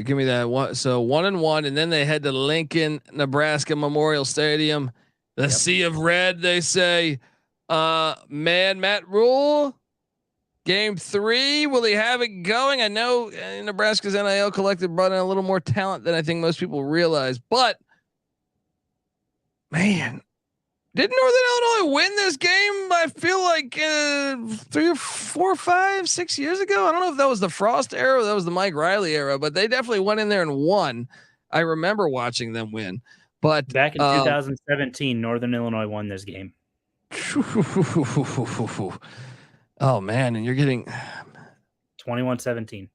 S1: Give me that one. So 1-1, and then they head to Lincoln, Nebraska Memorial Stadium. The Sea of Red, they say. Matt Rule, game 3. Will he have it going? I know Nebraska's NIL collective brought in a little more talent than I think most people realize, but man, did Northern Illinois win this game? I feel like 3 or 4, 5, 6 years ago. I don't know if that was the Frost era or that was the Mike Riley era, but they definitely went in there and won. I remember watching them win. But
S6: back in 2017, Northern Illinois won this game.
S1: Oh man, and you're getting
S6: 21-17.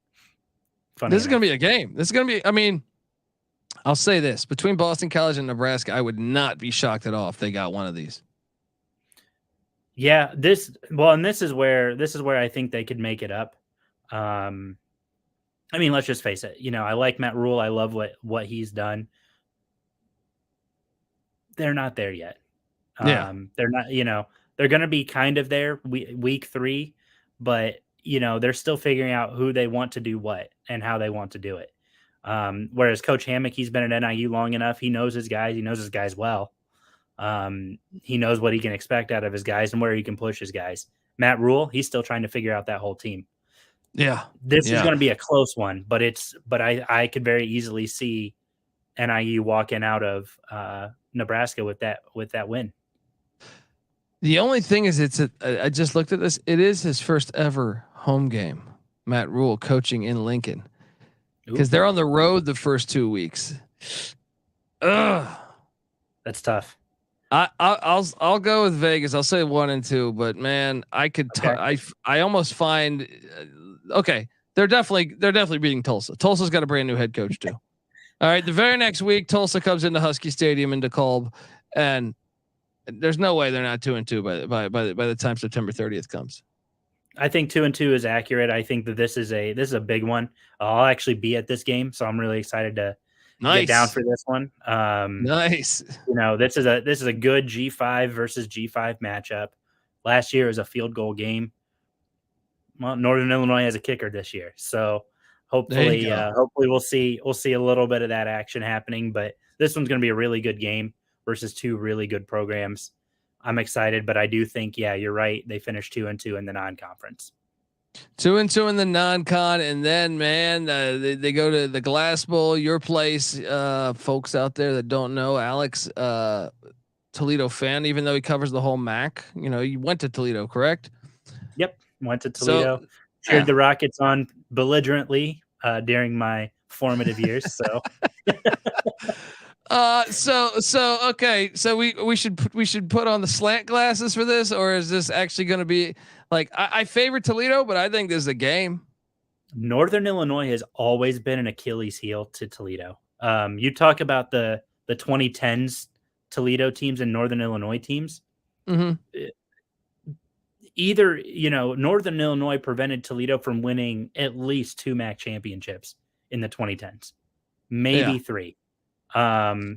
S1: This is going to be a game. This is going to be. I mean, I'll say this: between Boston College and Nebraska, I would not be shocked at all if they got one of these.
S6: Yeah, this is where I think they could make it up. I mean, let's just face it. I like Matt Rule. I love what he's done. They're not there yet. They're not. They're going to be kind of there week 3, but they're still figuring out who they want to do what and how they want to do it. Whereas Coach Hammock, he's been at NIU long enough. He knows his guys. He knows his guys well. He knows what he can expect out of his guys and where he can push his guys. Matt Rule, he's still trying to figure out that whole team.
S1: Yeah.
S6: This is going to be a close one, but I could very easily see NIU walking out of Nebraska with that win.
S1: The only thing is I just looked at this. It is his first ever home game. Matt Rule coaching in Lincoln because they're on the road the first 2 weeks. Ugh.
S6: That's tough.
S1: I'll go with Vegas. I'll say 1 and 2, but man, I could, I almost find, okay. They're definitely beating Tulsa. Tulsa's got a brand new head coach too. All right. The very next week, Tulsa comes into Huskie Stadium in DeKalb, and there's no way they're not 2-2 by the time September 30th comes.
S6: I think 2-2 is accurate. I think that this is a big one. I'll actually be at this game, so I'm really excited to get down for this one.
S1: Nice.
S6: This is a good G5 versus G5 matchup. Last year was a field goal game. Well, Northern Illinois has a kicker this year, so hopefully we'll see a little bit of that action happening. But this one's going to be a really good game versus 2 really good programs. I'm excited, but I do think, you're right. They finished 2-2 in the non-conference.
S1: 2-2 in the non-con, and then man, they go to the Glass Bowl, your place. Folks out there that don't know, Alex, Toledo fan, even though he covers the whole MAC. You went to Toledo, correct? Yep,
S6: went to Toledo. Cheered the Rockets on belligerently during my formative years. So.
S1: Okay. So we should put on the slant glasses for this, or is this actually going to be like, I favor Toledo, but I think this is a game.
S6: Northern Illinois has always been an Achilles heel to Toledo. You talk about the 2010s Toledo teams and Northern Illinois teams.
S1: Mm-hmm.
S6: Either, Northern Illinois prevented Toledo from winning at least 2 MAC championships in the 2010s, maybe 3. So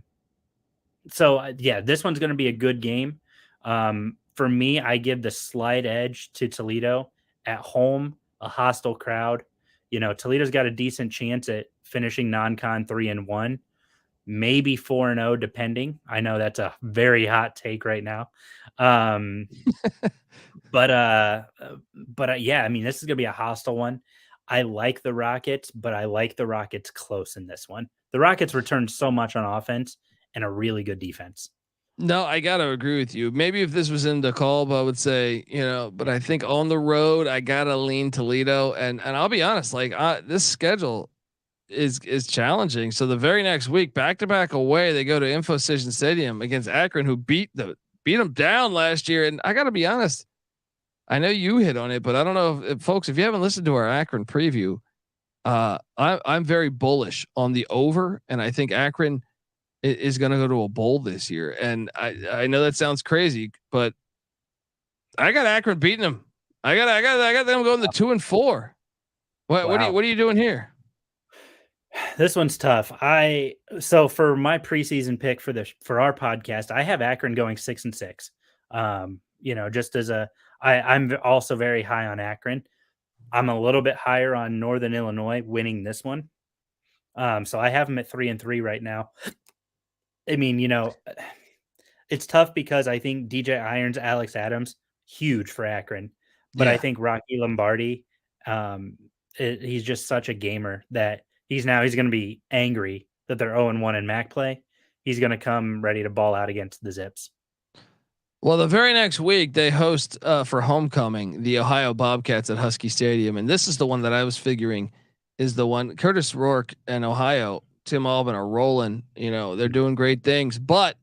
S6: this one's going to be a good game. For me, I give the slight edge to Toledo at home, a hostile crowd. Toledo's got a decent chance at finishing non-con 3-1, maybe 4-0, depending. I know that's a very hot take right now. Yeah, I mean, this is gonna be a hostile one. I like the Rockets, but I like the Rockets close in this one. The Rockets returned so much on offense and a really good defense.
S1: No, I gotta agree with you. Maybe if this was in DeKalb, I would say, but I think on the road, I gotta lean Toledo. And I'll be honest, like this schedule is challenging. So the very next week, back to back away, they go to InfoCision Stadium against Akron, who beat them down last year. And I gotta be honest, I know you hit on it, but I don't know if folks, if you haven't listened to our Akron preview, I'm very bullish on the over, and I think Akron is going to go to a bowl this year. And I know that sounds crazy, but I got Akron beating them. I got them going to 2-4. What are you doing here?
S6: This one's tough. So for my preseason pick for our podcast, I have Akron going 6-6. Just as I'm also very high on Akron. I'm a little bit higher on Northern Illinois winning this one. So I have them at 3-3 right now. I mean, it's tough because I think DJ Irons, Alex Adams, huge for Akron, but I think Rocky Lombardi, he's just such a gamer that he's going to be angry that they're 0-1 in MAC play. He's going to come ready to ball out against the Zips.
S1: Well, the very next week they host for homecoming the Ohio Bobcats at Huskie Stadium, and this is the one that I was figuring is the one. Curtis Rourke and Ohio, Tim Albin are rolling. They're doing great things, but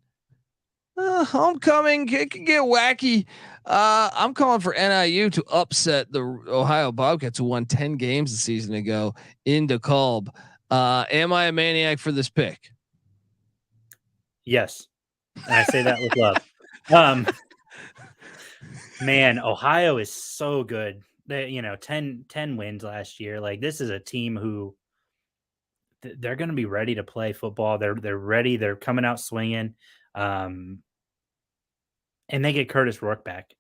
S1: homecoming it can get wacky. I'm calling for NIU to upset the Ohio Bobcats, who won 10 games a season ago in DeKalb. Am I a maniac for this pick?
S6: Yes, and I say that with love. Man, Ohio is so good. They, 10 wins last year. Like, this is a team who they're going to be ready to play football. They're ready. They're coming out swinging. And they get Curtis Rourke back.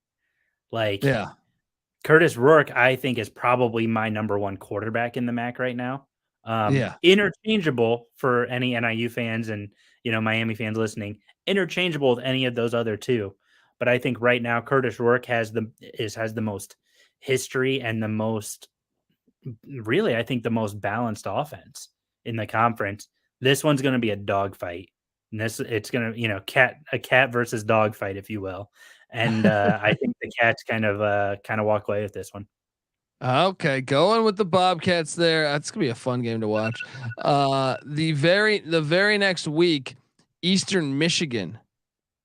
S6: Curtis Rourke, I think, is probably my number one quarterback in the MAC right now. Interchangeable for any NIU fans and, Miami fans listening, interchangeable with any of those other two. But I think right now Curtis Rourke has the most history and the most balanced offense in the conference. This one's going to be a dogfight. And it's going to, a cat versus dog fight, if you will. And I think the Cats kind of walk away with this one.
S1: Okay, going with the Bobcats there. That's gonna be a fun game to watch. The very next week, Eastern Michigan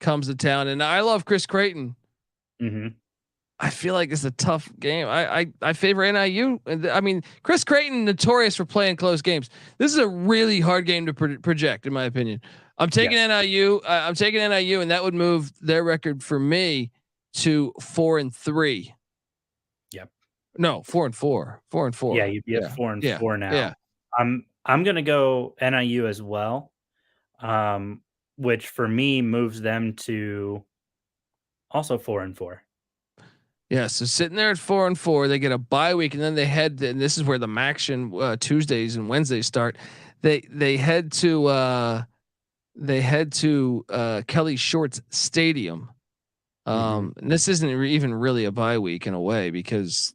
S1: comes to town, and I love Chris Creighton.
S6: Mm-hmm.
S1: I feel like it's a tough game. I favor NIU. I mean, Chris Creighton notorious for playing close games. This is a really hard game to project, in my opinion. I'm taking NIU. I'm taking NIU, and that would move their record for me to 4-3.
S6: Yep.
S1: No, 4-4. 4-4.
S6: Yeah, you'd be at 4-4 now.
S1: Yeah.
S6: I'm gonna go NIU as well, which for me moves them to also 4-4.
S1: Yeah, so sitting there at 4-4, they get a bye week, and then they head. And this is where the MACtion Tuesdays and Wednesdays start. They head to Kelly Shorts Stadium. And this isn't even really a bye week in a way because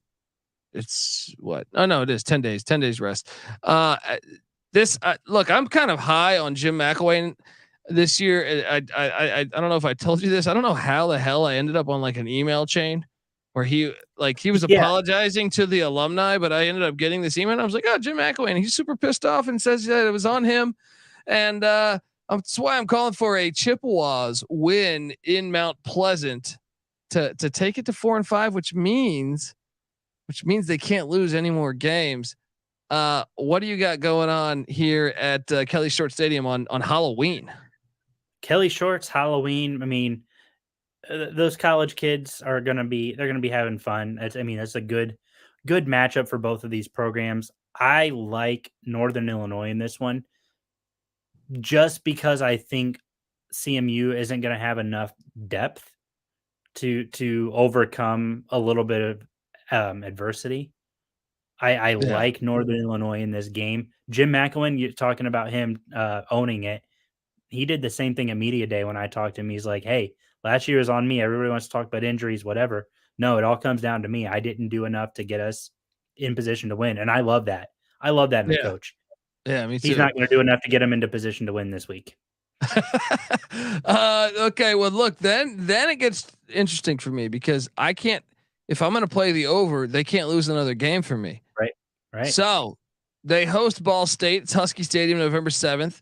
S1: it's what? Oh no, it is 10 days. 10 days rest. Look, I'm kind of high on Jim McElwain this year. I don't know if I told you this. I don't know how the hell I ended up on like an email chain where he was apologizing to the alumni, but I ended up getting this email. And I was like, oh, Jim McElwain, he's super pissed off and says that it was on him. And that's why I'm calling for a Chippewas win in Mount Pleasant to take it to 4-5, which means they can't lose any more games. What do you got going on here at Kelly Short Stadium on Halloween?
S6: Kelly Shorts Halloween. I mean, those college kids they're going to be having fun. It's a good matchup for both of these programs. I like Northern Illinois in this one, just because I think CMU isn't going to have enough depth to overcome a little bit of adversity. I like Northern Illinois in this game. Jim McElwain, you're talking about him owning it. He did the same thing at media day when I talked to him. He's like, hey, last year was on me. Everybody wants to talk about injuries, whatever. No, it all comes down to me. I didn't do enough to get us in position to win. And I love that. I love that in a coach.
S1: Yeah, me too.
S6: He's not going to do enough to get him into position to win this week.
S1: Okay, well, look, then it gets interesting for me because I can't. If I'm going to play the over, they can't lose another game for me.
S6: Right.
S1: So they host Ball State. It's Huskie Stadium, November 7th.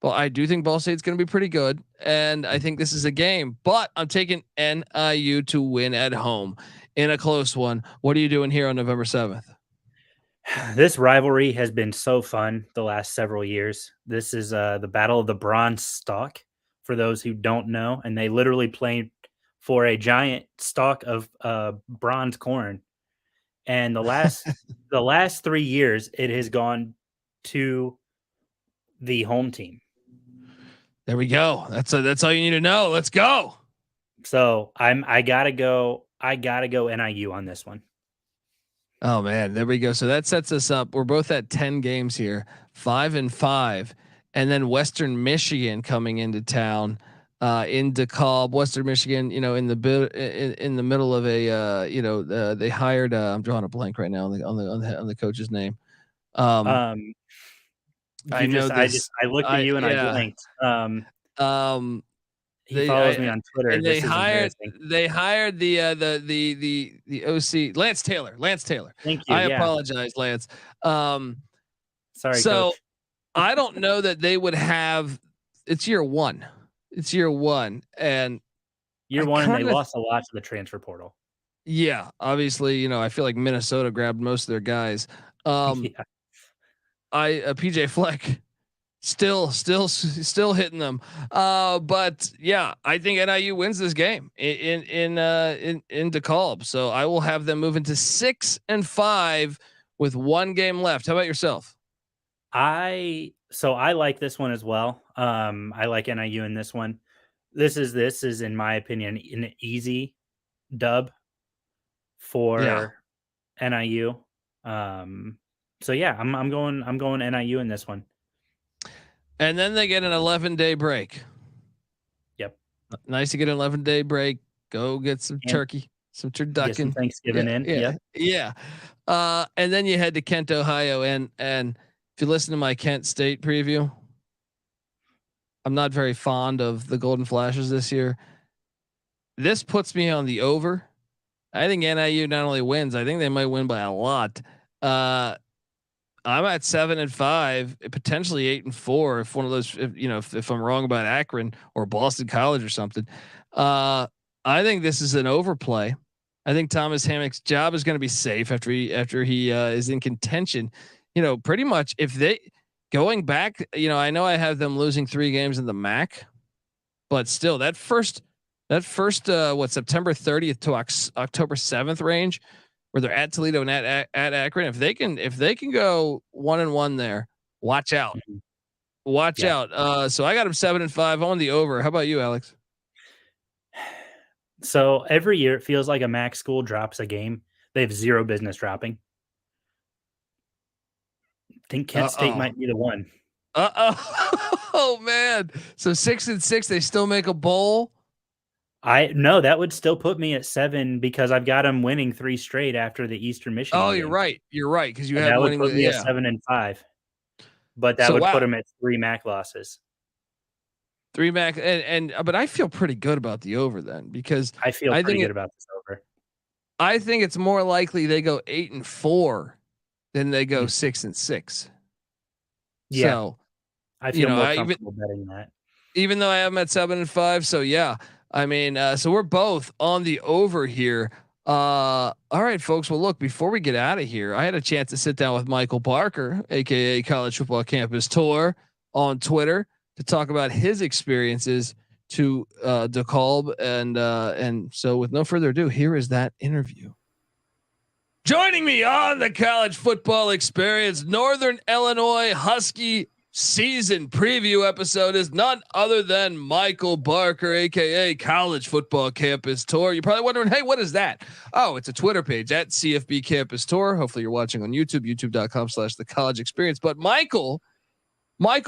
S1: Well, I do think Ball State's going to be pretty good, and I think this is a game. But I'm taking NIU to win at home in a close one. What are you doing here on November 7th?
S6: This rivalry has been so fun the last several years. This is the Battle of the Bronze Stalk, for those who don't know, and they literally played for a giant stalk of bronze corn. And the last 3 years, it has gone to the home team.
S1: There we go. That's all you need to know. Let's go.
S6: So I gotta go NIU on this one.
S1: Oh man, there we go. So that sets us up. We're both at 10 games here, 5-5, and then Western Michigan coming into town in DeKalb, Western Michigan. You know, in the middle of a they hired. I'm drawing a blank right now on the coach's name.
S6: I looked at you and I blinked. He follows me on Twitter.
S1: And they hired the OC Lance Taylor.
S6: Thank you.
S1: I apologize, Lance.
S6: Sorry.
S1: So
S6: Coach.
S1: I don't know that they would have. It's year one, and
S6: year one, and they lost a lot to the transfer portal.
S1: Yeah, obviously, you know, I feel like Minnesota grabbed most of their guys. PJ Fleck still hitting them. But yeah, I think NIU wins this game in DeKalb. So I will have them moving to 6-5 with 1 game left. How about yourself?
S6: I like this one as well. I like NIU in this one. This is in my opinion an easy dub for NIU. So yeah, I'm going NIU in this one.
S1: And then they get an 11-day break.
S6: Yep.
S1: Nice to get an 11-day break. Go get some turkey, some turducken.
S6: Some Thanksgiving in.
S1: Yeah. And then you head to Kent, Ohio. And if you listen to my Kent State preview, I'm not very fond of the Golden Flashes this year. This puts me on the over. I think NIU not only wins, I think they might win by a lot. I'm at 7-5, potentially 8-4. If one of those, if I'm wrong about Akron or Boston College or something, I think this is an overplay. I think Thomas Hammock's job is going to be safe after he is in contention. You know, pretty much if they going back, I know I have them losing 3 games in the MAC, but still that first September 30th to October 7th range, where they're at Toledo and at Akron. If they can go 1-1 there, watch out. So I got them 7-5 on the over. How about you, Alex?
S6: So every year it feels like a MAC school drops a game they have zero business dropping. I think Kent State might be the one.
S1: Oh man. So 6-6, they still make a bowl.
S6: No, that would still put me at 7 because I've got them winning 3 straight after the Eastern Michigan.
S1: Oh,
S6: game.
S1: You're right. Because you have
S6: that would put me at 7-5. But that would put them at 3 MAC losses.
S1: 3 MAC, but I feel pretty good about the over then because
S6: I feel pretty good about this over.
S1: I think it's more likely they go 8-4 than they go 6-6.
S6: Yeah,
S1: so,
S6: I feel more comfortable betting that.
S1: Even though I have them at 7-5, so yeah. I mean, so we're both on the over here. All right, folks. Well, look, before we get out of here, I had a chance to sit down with Michael Barker, aka College Football Campus Tour, on Twitter to talk about his experiences to DeKalb, and so with no further ado, here is that interview. Joining me on the College Football Experience Northern Illinois Husky season preview episode is none other than Michael Barker, aka College Football Campus Tour. You're probably wondering, hey, what is that? Oh, it's a Twitter page at CFB Campus Tour. Hopefully you're watching on YouTube, youtube.com/the college experience. But Michael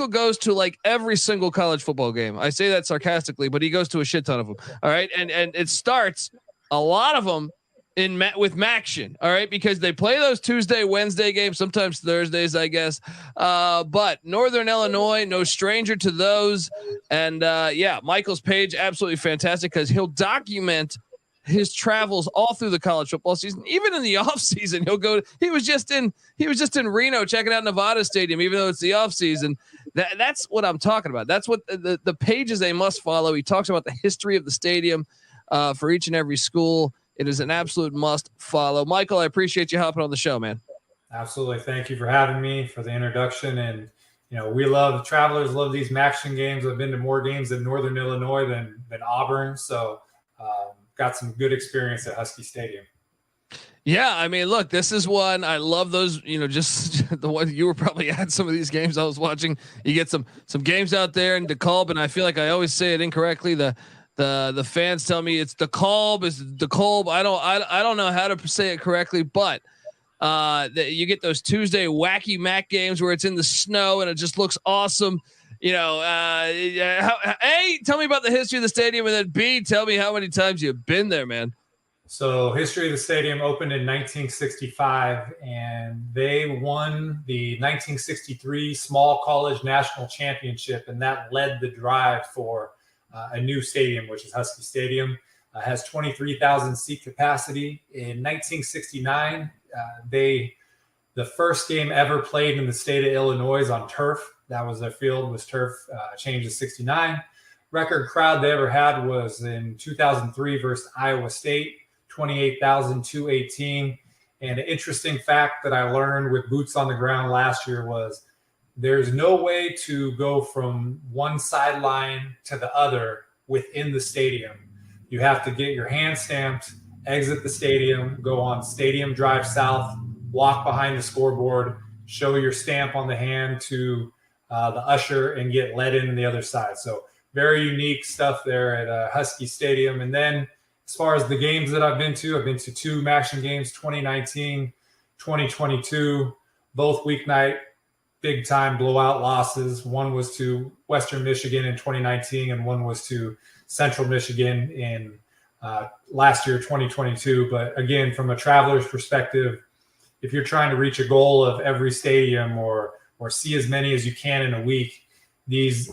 S1: goes to like every single college football game. I say that sarcastically, but he goes to a shit ton of them. All right. And it starts, a lot of them with MACtion. All right. Because they play those Tuesday, Wednesday games, sometimes Thursdays, I guess. But Northern Illinois, no stranger to those. And Michael's page, absolutely fantastic because he'll document his travels all through the college football season. Even in the off season, he was just in Reno checking out Nevada Stadium, even though it's the off season. That's what I'm talking about. That's what the page is a must follow. He talks about the history of the stadium for each and every school. It is an absolute must follow. Michael, I appreciate you hopping on the show, man.
S7: Absolutely. Thank you for having me, for the introduction. And, we travelers love these MACtion games. I've been to more games in Northern Illinois than Auburn. So got some good experience at Huskie Stadium.
S1: Yeah. I mean, look, this is one, I love those, just the one you were probably at some of these games I was watching. You get some games out there in DeKalb, and I feel like I always say it incorrectly. The fans tell me it's DeKalb. I don't know how to say it correctly, but you get those Tuesday wacky MAC games where it's in the snow and it just looks awesome. A, tell me about the history of the stadium, and then B, tell me how many times you've been there, man.
S7: So history of the stadium opened in 1965, and they won the 1963 Small College National Championship, and that led the drive for a new stadium, which is Huskie Stadium. Has 23,000 seat capacity. In 1969, the first game ever played in the state of Illinois on turf. That was their field, was turf, changed to 69. Record crowd they ever had was in 2003 versus Iowa State, 28,218. And an interesting fact that I learned with boots on the ground last year was there's no way to go from one sideline to the other within the stadium. You have to get your hand stamped, exit the stadium, go on Stadium Drive South, walk behind the scoreboard, show your stamp on the hand to the usher, and get let in the other side. So very unique stuff there at Huskie Stadium. And then as far as the games that I've been to two MACtion games, 2019, 2022, both weeknight, big time blowout losses. One was to Western Michigan in 2019, and one was to Central Michigan in last year, 2022. But again, from a traveler's perspective, if you're trying to reach a goal of every stadium or see as many as you can in a week, these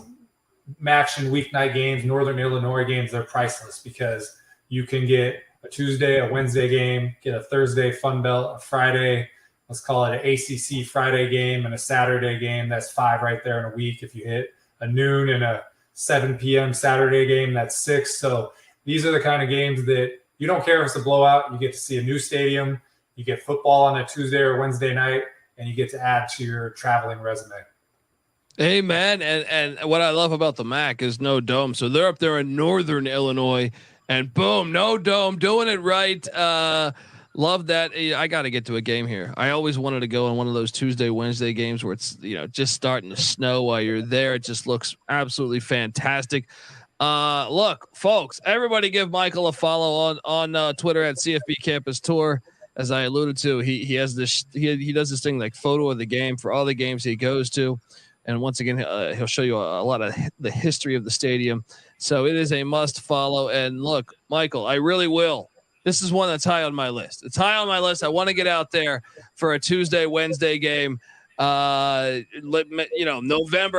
S7: MACtion weeknight games, Northern Illinois games, they're priceless because you can get a Tuesday, a Wednesday game, get a Thursday Fun Belt, a Friday, let's call it an ACC Friday game, and a Saturday game. That's 5 right there in a week. If you hit a noon and a 7 p.m. Saturday game, that's 6. So these are the kind of games that you don't care if it's a blowout. You get to see a new stadium. You get football on a Tuesday or Wednesday night, and you get to add to your traveling resume.
S1: Amen. And what I love about the MAC is no dome. So they're up there in Northern Illinois, and boom, no dome, doing it right. Love that. I got to get to a game here. I always wanted to go on one of those Tuesday, Wednesday games where it's, just starting to snow while you're there. It just looks absolutely fantastic. Look, folks, everybody give Michael a follow on Twitter at CFB Campus Tour. As I alluded to, he has this, he does this thing like photo of the game for all the games he goes to. And once again, he'll show you a lot of the history of the stadium. So it is a must follow. And look, Michael, I really will. This is one that's high on my list. It's high on my list. I want to get out there for a Tuesday, Wednesday game. November,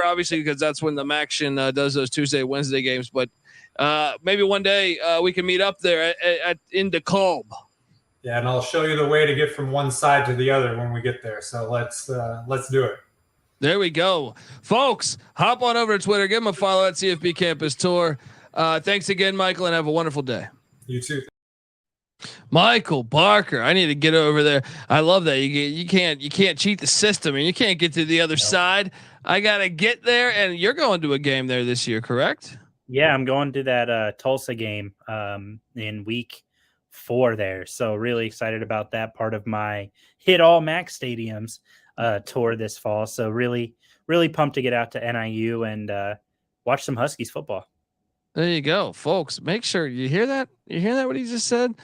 S1: obviously, because that's when the MACtion does those Tuesday, Wednesday games. But maybe one day we can meet up there in DeKalb.
S7: Yeah, and I'll show you the way to get from one side to the other when we get there. So let's do it.
S1: There we go. Folks, hop on over to Twitter. Give them a follow at CFB Campus Tour. Thanks again, Michael, and have a wonderful day.
S7: You too.
S1: Michael Barker. I need to get over there. I love that. You can't cheat the system, and you can't get to the other side. I got to get there, and you're going to a game there this year, correct?
S6: Yeah, I'm going to that Tulsa game in week 4 there. So really excited about that part of my Hit All MAC Stadiums tour this fall. So really, really pumped to get out to NIU and watch some Huskies football.
S1: There you go, folks. Make sure you hear that. You hear that? What he just said?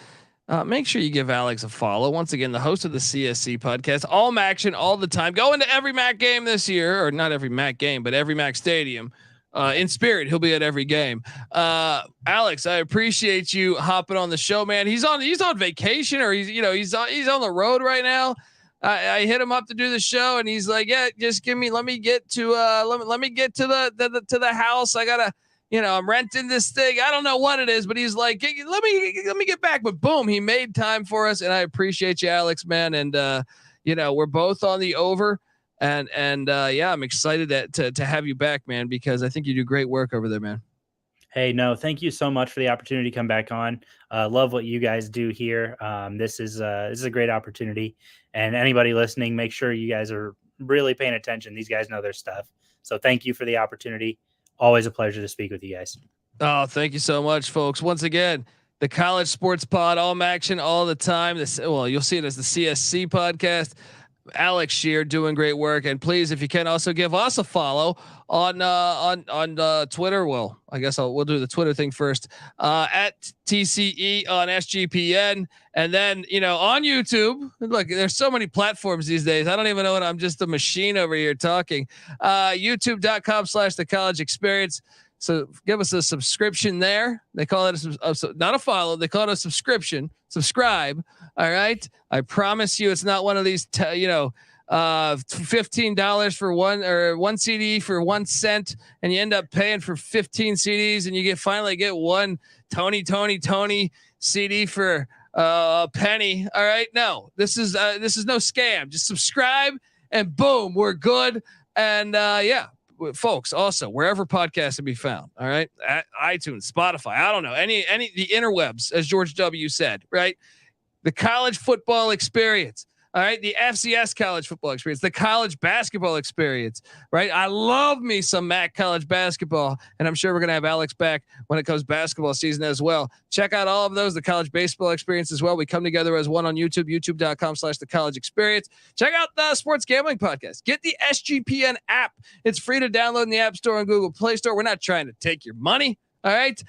S1: Make sure you give Alex a follow. Once again, the host of the CSC podcast, all MACtion all the time. Going to every MAC game this year, or not every MAC game, but every MAC stadium. in spirit, he'll be at every game. Alex, I appreciate you hopping on the show, man. He's on vacation, or he's on the road right now. I hit him up to do the show, and he's like, yeah, just let me get to the house. I gotta, I'm renting this thing. I don't know what it is, but he's like, let me get back. But boom, he made time for us, and I appreciate you, Alex, man. And we're both on the over. And I'm excited to have you back, man, because I think you do great work over there, man.
S6: Hey, no, thank you so much for the opportunity to come back on. Love what you guys do here. This is a great opportunity, and anybody listening, make sure you guys are really paying attention. These guys know their stuff. So thank you for the opportunity. Always a pleasure to speak with you guys.
S1: Oh, thank you so much, folks. Once again, the College Sports Pod, all MACtion all the time. You'll see it as the CSC Podcast. Alex Scheer doing great work, and please, if you can, also give us a follow on Twitter. Well, I guess we'll do the Twitter thing first, at TCE on SGPN, and then on YouTube. Look, there's so many platforms these days. I don't even know what I'm just a machine over here talking. YouTube.com/The College Experience. So give us a subscription there. They call it not a follow. They call it a subscription. Subscribe. All right. I promise you, it's not one of these, $15 for one CD for 1 cent, and you end up paying for 15 CDs, and you finally get one Tony CD for a penny. All right. No, this is no scam. Just subscribe, and boom, we're good. And folks, also wherever podcasts can be found. All right. At iTunes, Spotify, I don't know, any the interwebs, as George W. said, right? The college football experience. All right. The FCS college football experience, the college basketball experience, right? I love me some MAC college basketball, and I'm sure we're going to have Alex back when it comes basketball season as well. Check out all of those, the college baseball experience as well. We come together as one on YouTube, youtube.com/the college experience. Check out the Sports Gambling Podcast. Get the SGPN app. It's free to download in the App Store and Google Play Store. We're not trying to take your money. All right.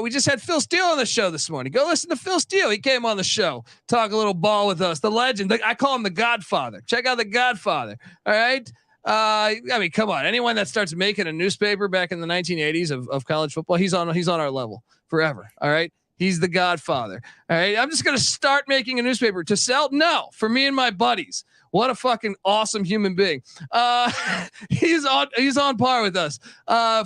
S1: We just had Phil Steele on the show this morning. Go listen to Phil Steele. He came on the show, talk a little ball with us. The legend. I call him the Godfather. Check out the Godfather. All right. Come on. Anyone that starts making a newspaper back in the 1980s of college football, he's on our level forever. All right. He's the Godfather. All right. I'm just going to start making a newspaper to sell. No, for me and my buddies. What a fucking awesome human being. He's on par with us,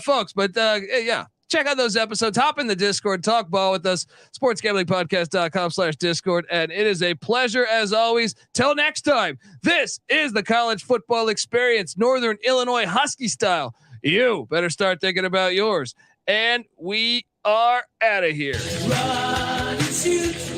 S1: folks. But yeah. Check out those episodes. Hop in the Discord. Talk ball with us. sportsgamblingpodcast.com/Discord. And it is a pleasure as always. Till next time, this is the college football experience, Northern Illinois Husky style. You better start thinking about yours. And we are out of here. Run, shoot.